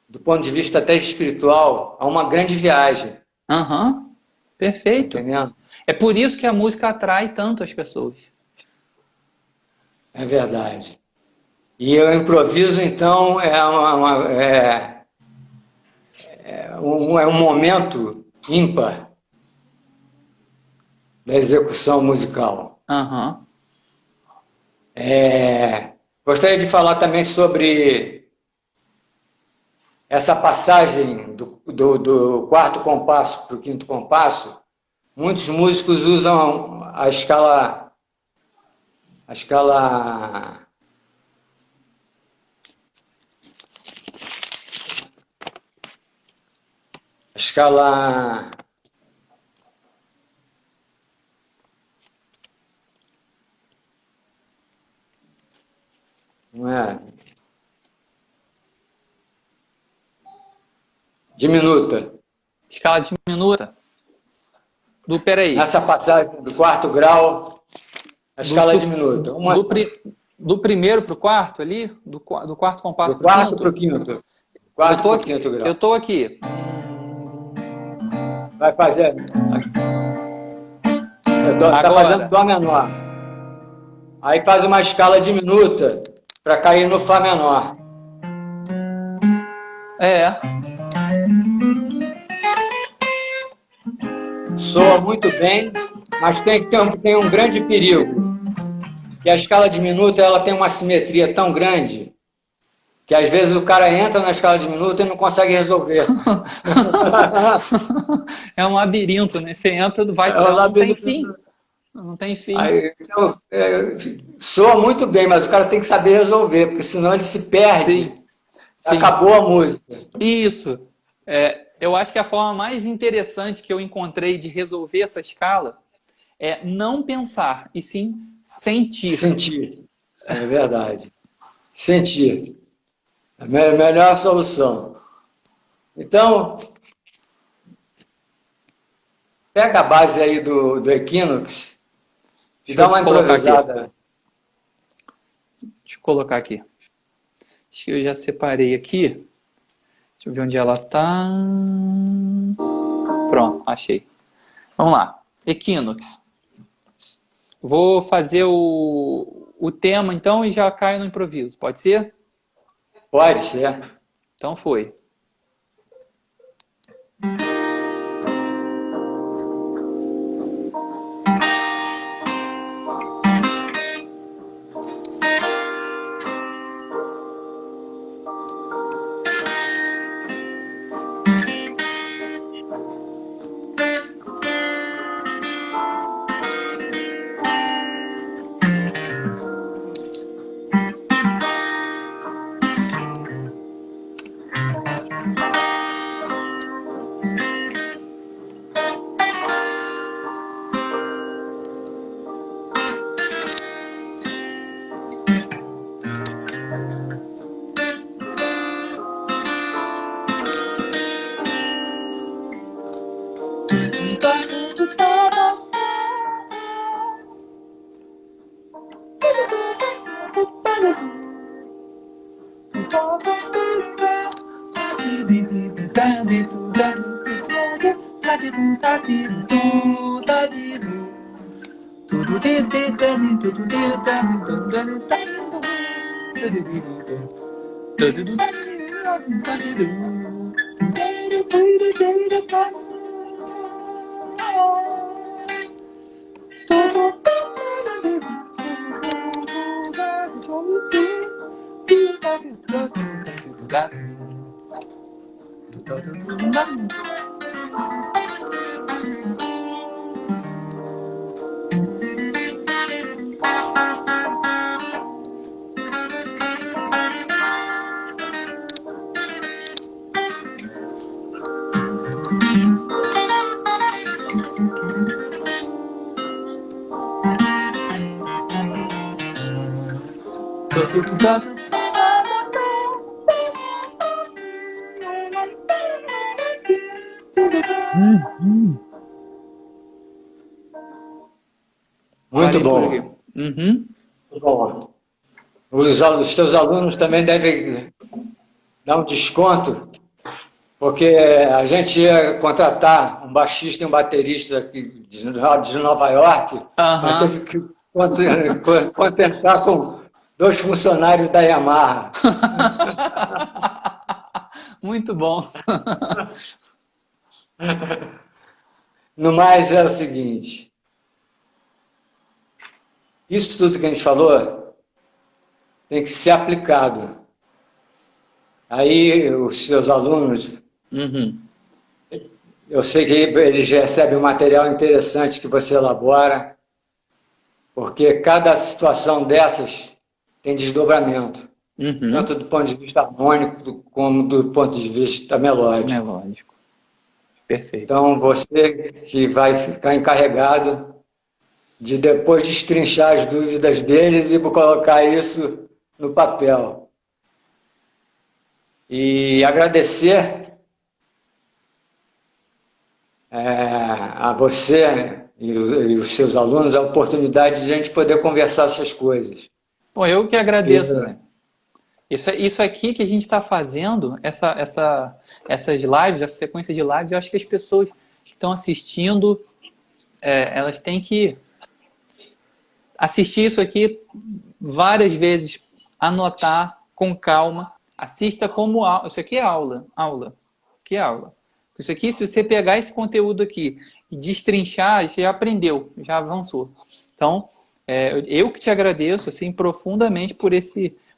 B: do ponto de vista até espiritual, a uma grande viagem.
A: Uhum. Perfeito.
B: Entendendo?
A: É por isso que a música atrai tanto as pessoas.
B: É verdade. E o improviso, então, é um momento ímpar da execução musical.
A: Uhum.
B: Gostaria de falar também sobre essa passagem do quarto compasso para o quinto compasso. Muitos músicos usam a escala não é diminuta.
A: Escala diminuta. Peraí.
B: Nessa passagem do quarto grau, a escala diminuta.
A: Do primeiro para o quarto ali? Do quarto compasso
B: para o quinto? Do quarto para o quinto. Quarto para o quinto grau.
A: Eu estou aqui.
B: Vai fazer. Está fazendo Dó menor. Aí faz uma escala diminuta para cair no Fá menor. Soa muito bem, mas tem um grande perigo. Que a escala diminuta ela tem uma simetria tão grande que às vezes o cara entra na escala diminuta e não consegue resolver.
A: É um labirinto, né? Você entra, não tem fim. Não tem fim.
B: Aí, então, soa muito bem, mas o cara tem que saber resolver, porque senão ele se perde. Sim. Acabou a música.
A: Isso. Eu acho que a forma mais interessante que eu encontrei de resolver essa escala é não pensar, e sim sentir.
B: Sentir. É verdade. Sentir. A melhor solução. Então, pega a base aí do Equinox e dá uma improvisada.
A: Deixa eu colocar aqui. Acho que eu já separei aqui. Deixa eu ver onde ela tá. Pronto, achei. Vamos lá. Equinox. Vou fazer o tema, então, e já caio no improviso. Pode ser?
B: Pode ser.
A: Então foi.
B: Muito bom.
A: Uhum.
B: Bom. Os seus alunos também devem dar um desconto, porque a gente ia contratar um baixista e um baterista aqui de Nova York, mas teve que contentar com 2 funcionários da Yamaha.
A: Muito bom.
B: No mais, é o seguinte: isso tudo que a gente falou tem que ser aplicado. Aí, os seus alunos, eu sei que eles recebem um material interessante que você elabora, porque cada situação dessas tem desdobramento, tanto do ponto de vista harmônico como do ponto de vista melódico.
A: Melódico. Perfeito.
B: Então, você que vai ficar encarregado de depois destrinchar as dúvidas deles e colocar isso no papel. E agradecer a você e os seus alunos a oportunidade de a gente poder conversar essas coisas.
A: Bom, eu que agradeço, né? Isso aqui que a gente está fazendo, essas lives, essa sequência de lives, eu acho que as pessoas que estão assistindo, elas têm que assistir isso aqui várias vezes, anotar com calma, assista como aula. Isso aqui é aula. Que é aula. Isso aqui, se você pegar esse conteúdo aqui e destrinchar, você já aprendeu, já avançou. Então, eu que te agradeço assim, profundamente por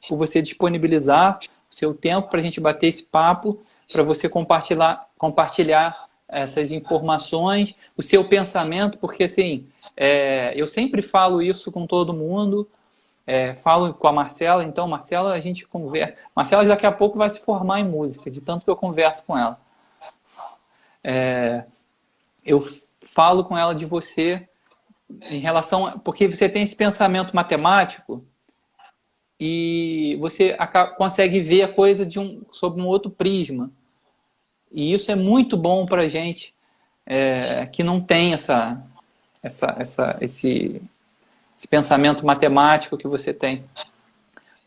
A: você disponibilizar o seu tempo para a gente bater esse papo, para você compartilhar essas informações, o seu pensamento, porque assim, eu sempre falo isso com todo mundo, falo com a Marcela, então Marcela, a gente conversa. Marcela daqui a pouco vai se formar em música, de tanto que eu converso com ela. Eu falo com ela de você em relação... Porque você tem esse pensamento matemático e você consegue ver a coisa sob um outro prisma. E isso é muito bom para a gente que não tem esse pensamento matemático que você tem.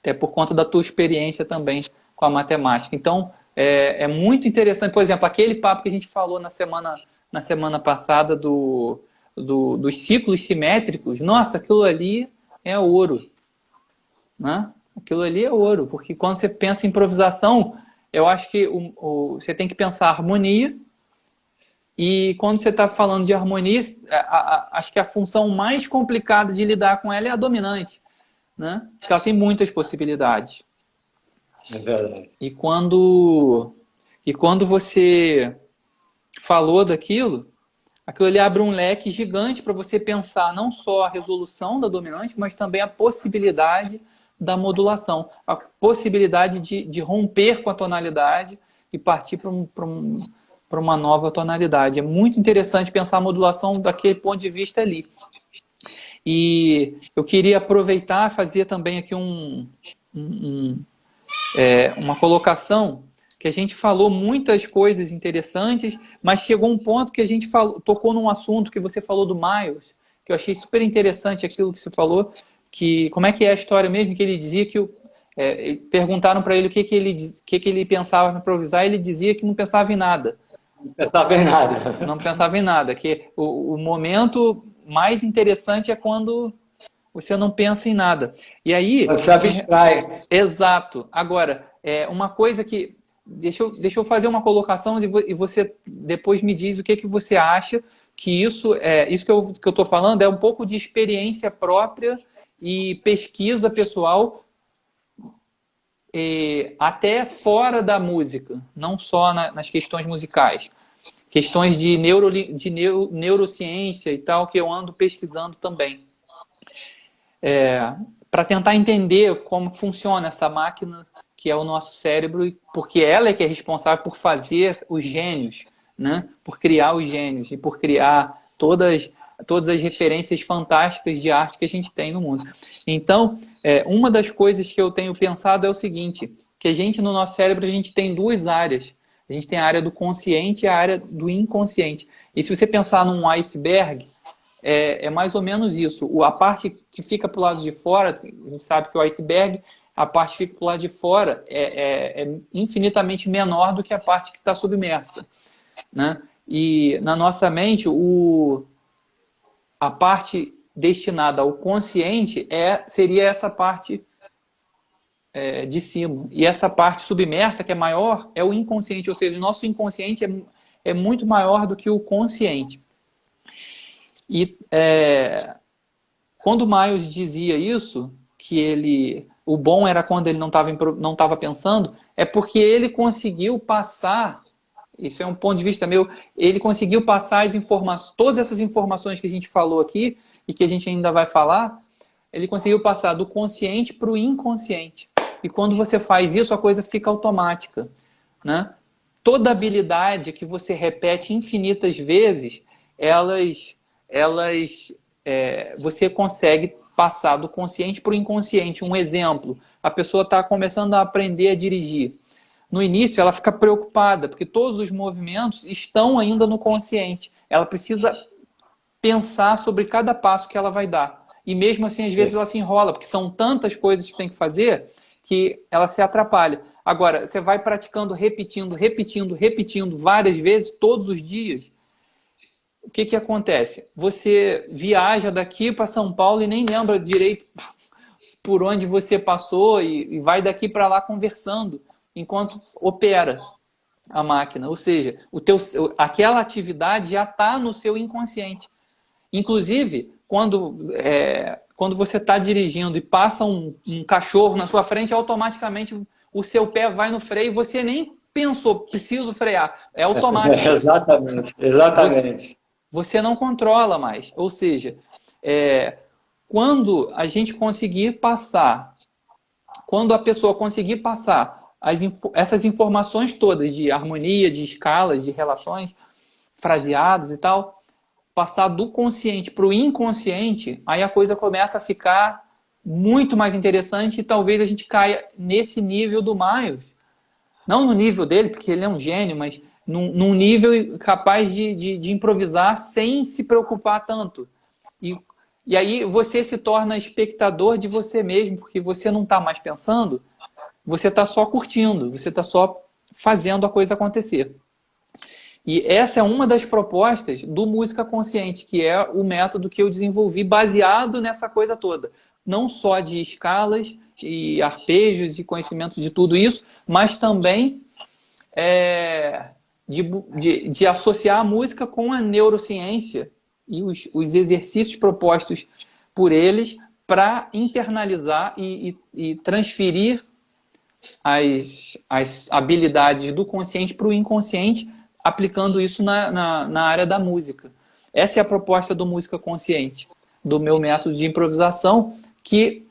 A: Até por conta da tua experiência também com a matemática. Então, é muito interessante. Por exemplo, aquele papo que a gente falou na semana passada dos ciclos simétricos. Nossa, aquilo ali é ouro. Né? Aquilo ali é ouro. Porque quando você pensa em improvisação, eu acho que você tem que pensar harmonia. E quando você está falando de harmonia, acho que a função mais complicada de lidar com ela é a dominante, né? Porque ela tem muitas possibilidades.
B: É verdade.
A: E quando você falou daquilo, aquilo ali abre um leque gigante para você pensar não só a resolução da dominante, mas também a possibilidade da modulação, a possibilidade de romper com a tonalidade e partir para uma nova tonalidade. É muito interessante pensar a modulação daquele ponto de vista ali. E eu queria aproveitar e fazer também aqui uma colocação que a gente falou muitas coisas interessantes, mas chegou um ponto que a gente tocou num assunto que você falou do Miles, que eu achei super interessante aquilo que você falou, que como é que é a história mesmo, que ele dizia que perguntaram para ele o que ele pensava para improvisar, e ele dizia que não pensava em nada.
B: Não pensava em nada.
A: Não pensava em nada, que o momento mais interessante é quando você não pensa em nada. E aí...
B: Você abstrai.
A: Exato. Agora, uma coisa que... Deixa eu fazer uma colocação e você depois me diz o que você acha que isso que eu estou falando é um pouco de experiência própria e pesquisa pessoal, até fora da música, não só nas questões musicais. Questões de neurociência e tal, que eu ando pesquisando também. Para tentar entender como funciona essa máquina que é o nosso cérebro, porque ela é que é responsável por fazer os gênios, né? Por criar os gênios e por criar todas as referências fantásticas de arte que a gente tem no mundo. Então, uma das coisas que eu tenho pensado é o seguinte, que a gente, no nosso cérebro, a gente tem duas áreas. A gente tem a área do consciente e a área do inconsciente. E se você pensar num iceberg, é mais ou menos isso. A parte que fica para o lado de fora, a gente sabe que o iceberg, a parte que fica para o lado de fora é infinitamente menor do que a parte que está submersa, né? E na nossa mente, a parte destinada ao consciente seria essa parte de cima. E essa parte submersa, que é maior, é o inconsciente. Ou seja, o nosso inconsciente é muito maior do que o consciente. E quando Miles dizia isso, que o bom era quando ele não estava pensando, é porque ele conseguiu passar, isso é um ponto de vista meu, ele conseguiu passar as informações, todas essas informações que a gente falou aqui, e que a gente ainda vai falar, ele conseguiu passar do consciente para o inconsciente. E quando você faz isso, a coisa fica automática, né? Toda habilidade que você repete infinitas vezes, você consegue passar do consciente para o inconsciente. Um exemplo, a pessoa está começando a aprender a dirigir. No início, ela fica preocupada, porque todos os movimentos estão ainda no consciente. Ela precisa pensar sobre cada passo que ela vai dar. E mesmo assim, às vezes, ela se enrola, porque são tantas coisas que tem que fazer que ela se atrapalha. Agora, você vai praticando, repetindo várias vezes, todos os dias. O que acontece? Você viaja daqui para São Paulo e nem lembra direito por onde você passou e vai daqui para lá conversando enquanto opera a máquina. Ou seja, aquela atividade já está no seu inconsciente. Inclusive, quando você está dirigindo e passa um cachorro na sua frente, automaticamente o seu pé vai no freio e você nem pensou, preciso frear. É automático.
B: Exatamente.
A: Você não controla mais. Ou seja, quando a gente conseguir passar, quando a pessoa conseguir passar essas informações todas de harmonia, de escalas, de relações, fraseados e tal, passar do consciente para o inconsciente, aí a coisa começa a ficar muito mais interessante e talvez a gente caia nesse nível do Miles. Não no nível dele, porque ele é um gênio, mas num nível capaz de improvisar sem se preocupar tanto. E aí você se torna espectador de você mesmo, porque você não está mais pensando, você está só curtindo, você está só fazendo a coisa acontecer. E essa é uma das propostas do Música Consciente, que é o método que eu desenvolvi baseado nessa coisa toda. Não só de escalas e arpejos e conhecimento de tudo isso, mas também de associar a música com a neurociência e os exercícios propostos por eles para internalizar e transferir as habilidades do consciente para o inconsciente, aplicando isso na área da música. Essa é a proposta do Música Consciente, do meu método de improvisação, que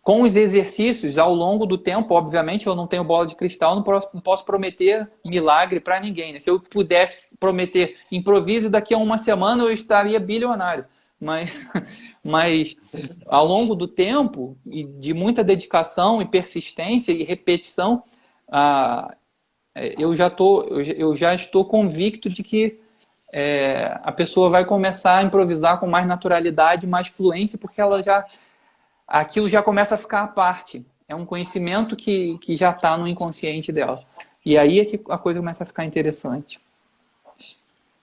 A: com os exercícios ao longo do tempo, obviamente eu não tenho bola de cristal, não posso prometer milagre para ninguém, né? Se eu pudesse prometer improviso, daqui a uma semana eu estaria bilionário. Mas ao longo do tempo, e de muita dedicação e persistência e repetição, eu já estou convicto de que a pessoa vai começar a improvisar com mais naturalidade, mais fluência, porque aquilo já começa a ficar à parte. É um conhecimento que já está no inconsciente dela. E aí é que a coisa começa a ficar interessante.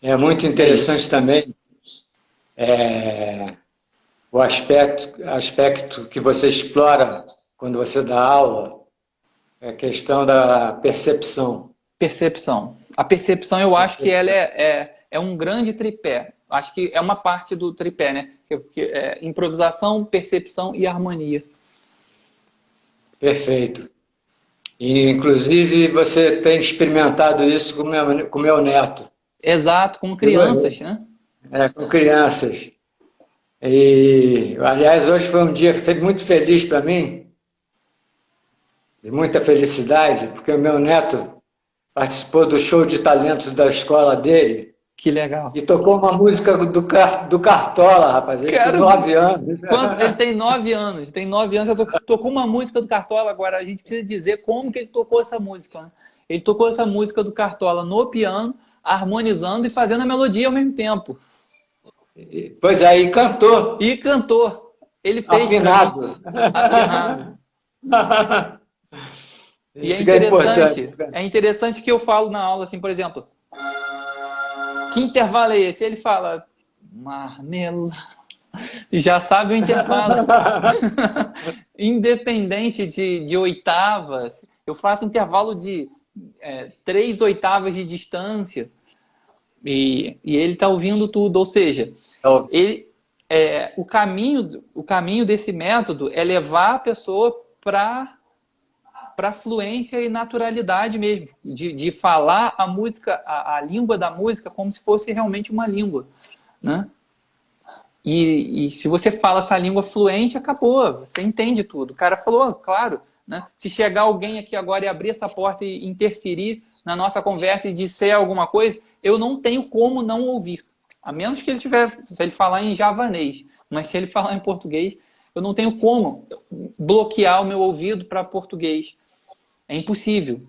B: É muito interessante também o aspecto que você explora quando você dá aula é a questão da percepção.
A: Percepção. A percepção, eu acho que ela é um grande tripé. Acho que é uma parte do tripé, né? É improvisação, percepção e harmonia.
B: Perfeito. E, inclusive, você tem experimentado isso com meu neto.
A: Exato, com crianças, né?
B: Com crianças. E, aliás, hoje foi um dia muito feliz para mim, de muita felicidade, porque o meu neto participou do show de talentos da escola dele
A: Que legal.
B: e tocou uma música do Cartola, rapaz. Ele tem 9 anos.
A: Ele tem 9 anos. Tem 9 anos. Tocou uma música do Cartola. Agora a gente precisa dizer como que ele tocou essa música, né? Ele tocou essa música do Cartola no piano, harmonizando e fazendo a melodia ao mesmo tempo.
B: Pois é, e cantou.
A: E cantou. Ele fez
B: afinado.
A: Afinado. E
B: Isso é importante.
A: É interessante que eu falo na aula, assim, por exemplo, que intervalo é esse? Ele fala, marmela, e já sabe o intervalo. Independente de oitavas, eu faço intervalo de 3 oitavas de distância e ele está ouvindo tudo, ou seja, o caminho desse método é levar a pessoa para fluência e naturalidade mesmo, de falar a música, a língua da música como se fosse realmente uma língua, né? E se você fala essa língua fluente, acabou, você entende tudo. O cara falou, claro, né? Se chegar alguém aqui agora e abrir essa porta e interferir na nossa conversa e disser alguma coisa, eu não tenho como não ouvir. A menos que se ele falar em javanês, mas se ele falar em português, eu não tenho como bloquear o meu ouvido para português. É impossível.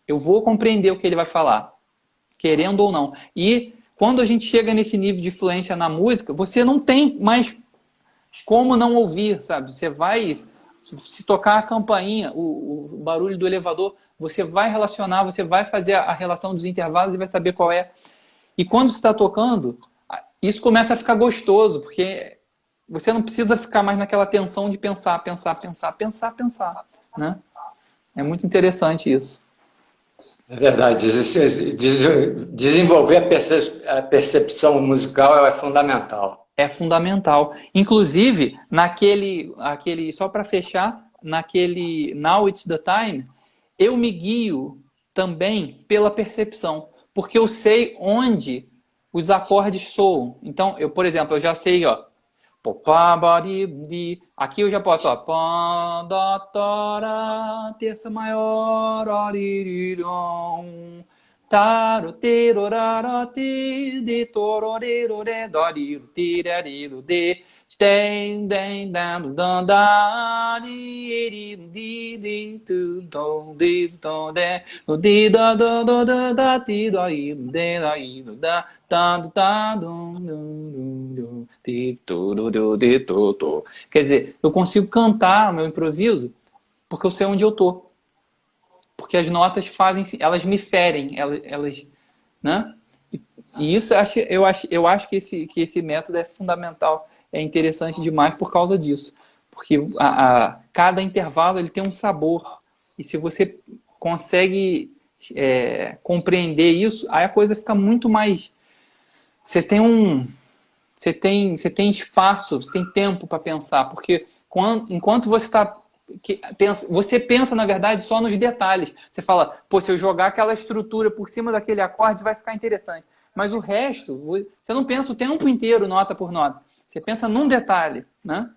A: Eu vou compreender o que ele vai falar, querendo ou não. E quando a gente chega nesse nível de fluência na música, você não tem mais como não ouvir, sabe? Você vai, se tocar a campainha, o barulho do elevador, você vai relacionar, você vai fazer a relação dos intervalos e vai saber qual é. E quando você está tocando, isso começa a ficar gostoso, porque você não precisa ficar mais naquela tensão de pensar, né? É muito interessante isso.
B: É verdade. Desenvolver a percepção musical é fundamental.
A: É fundamental. Inclusive, só para fechar, naquele Now It's the Time, eu me guio também pela percepção, porque eu sei onde os acordes soam. Então, por exemplo, eu já sei, ó, aqui eu já posso, ó, terça maior, taro terorarati de tororerore doriro tirariro de tem den dan dan da di di di tu don di don de no di da da da da da ti da i de da i da ta ta dum ti tu do de to. Quer dizer, eu consigo cantar o meu improviso porque eu sei onde eu tô. Porque as notas elas me ferem, elas, né? E isso eu acho que esse método é fundamental, é interessante demais por causa disso. Porque cada intervalo ele tem um sabor. E se você consegue compreender isso, aí a coisa fica muito mais... Você tem espaço, você tem tempo para pensar. Porque enquanto você está... Você pensa, na verdade, só nos detalhes. Você fala, pô, se eu jogar aquela estrutura por cima daquele acorde, vai ficar interessante. Mas o resto, você não pensa o tempo inteiro, nota por nota. Você pensa num detalhe, né?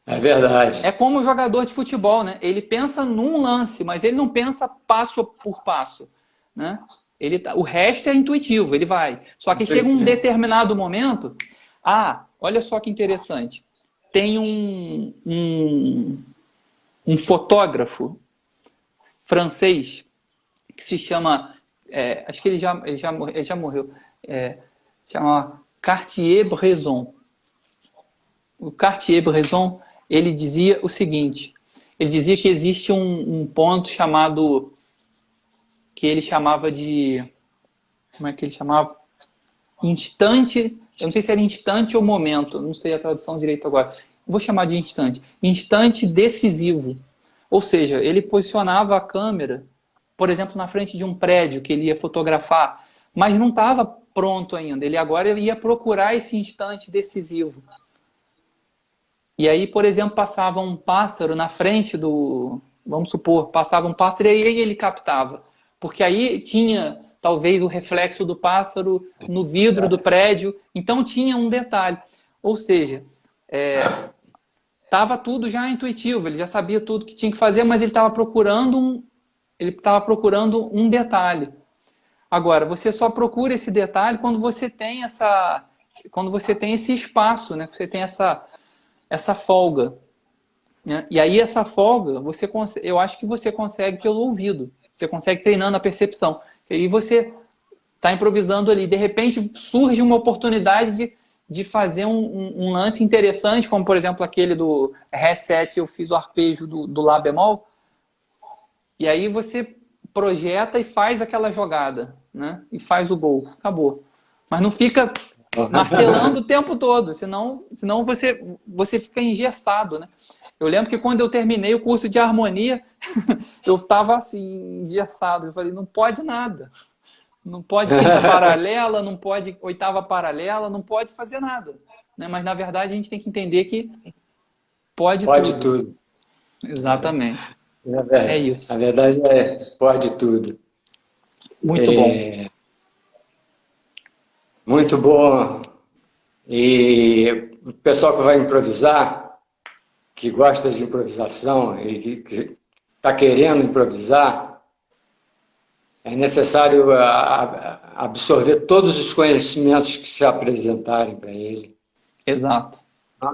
B: É verdade.
A: É como o jogador de futebol, né? Ele pensa num lance, mas ele não pensa passo por passo, né? O resto é intuitivo, ele vai. Só que chega um determinado momento... olha só que interessante. Tem um fotógrafo francês que se chama, acho que ele já morreu, se chama Cartier-Bresson. O Cartier-Bresson, ele dizia o seguinte, ele dizia que existe um ponto que ele chamava de, como é que ele chamava? Instante eu não sei se era instante ou momento, não sei a tradução direito agora. Vou chamar de instante. Instante decisivo. Ou seja, ele posicionava a câmera, por exemplo, na frente de um prédio que ele ia fotografar, mas não estava pronto ainda. Ele agora ia procurar esse instante decisivo. E aí, por exemplo, passava um pássaro na frente do... Vamos supor, passava um pássaro e aí ele captava. Porque aí tinha, talvez, o reflexo do pássaro no vidro do prédio. Então tinha um detalhe. Ou seja, estava tudo já intuitivo. Ele já sabia tudo que tinha que fazer, mas ele estava procurando um detalhe. Agora, você só procura esse detalhe quando você tem esse espaço, né? Você tem essa folga. Né? E aí essa folga, eu acho que você consegue pelo ouvido. Você consegue treinando a percepção. E aí você está improvisando ali. De repente surge uma oportunidade de fazer um lance interessante, como por exemplo aquele do Reset, eu fiz o arpejo do Lá bemol. E aí você projeta e faz aquela jogada, né? E faz o gol. Acabou. Mas não fica martelando o tempo todo, senão você fica engessado, né? Eu lembro que quando eu terminei o curso de harmonia, eu estava assim, engessado. Eu falei, não pode nada. Não pode quinta paralela, não pode oitava paralela, não pode fazer nada. Né? Mas, na verdade, a gente tem que entender que pode tudo. Exatamente. É isso.
B: A verdade pode tudo.
A: Muito bom.
B: Muito bom. E o pessoal que vai improvisar, que gosta de improvisação e que está querendo improvisar, é necessário absorver todos os conhecimentos que se apresentarem para ele.
A: Exato.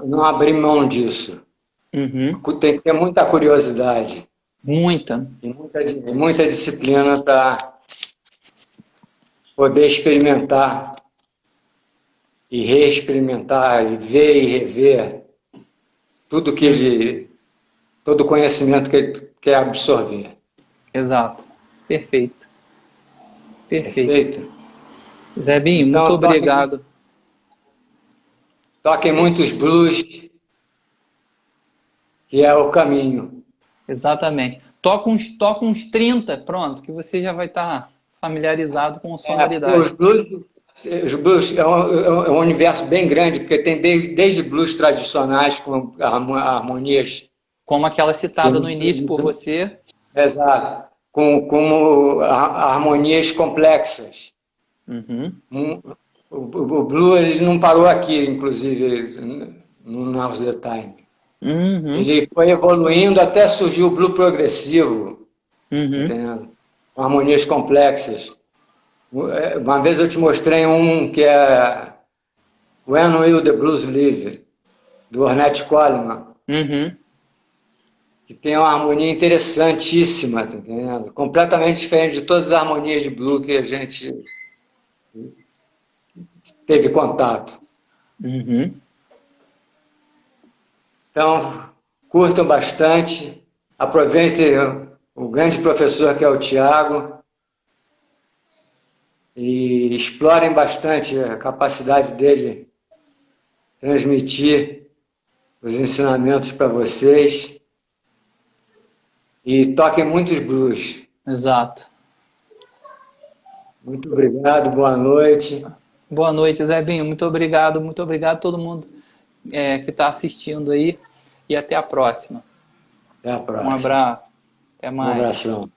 B: Não abrir mão disso.
A: Uhum.
B: Tem que ter muita curiosidade.
A: Muita.
B: E muita disciplina para poder experimentar e reexperimentar e ver e rever todo o conhecimento que ele quer absorver.
A: Exato. Perfeito. Zebinho,
B: então,
A: muito obrigado.
B: Toquem muitos blues, que é o caminho.
A: Exatamente. Toca uns 30, pronto, que você já vai estar familiarizado com sonoridade.
B: Os blues é um universo bem grande, porque tem desde blues tradicionais com harmonias...
A: Como aquela citada no início por você.
B: Exato. Como harmonias complexas.
A: Uhum.
B: O blues ele não parou aqui, inclusive, no Now's the Time.
A: Uhum.
B: Ele foi evoluindo até surgir o blues progressivo,
A: uhum.
B: Com harmonias complexas. Uma vez eu te mostrei um que é When Will the Blues Live, do Ornette Coleman, que tem uma harmonia interessantíssima, tá entendendo? Completamente diferente de todas as harmonias de blues que a gente teve contato. Então, curtam bastante, aproveitem o grande professor que é o Tiago e explorem bastante a capacidade dele transmitir os ensinamentos para vocês e toquem muitos blues.
A: Exato.
B: Muito obrigado, boa noite.
A: Boa noite, Zebinho. Muito obrigado a todo mundo que está assistindo aí e até a próxima.
B: Até a próxima.
A: Um abraço. Até mais.
B: Um abração.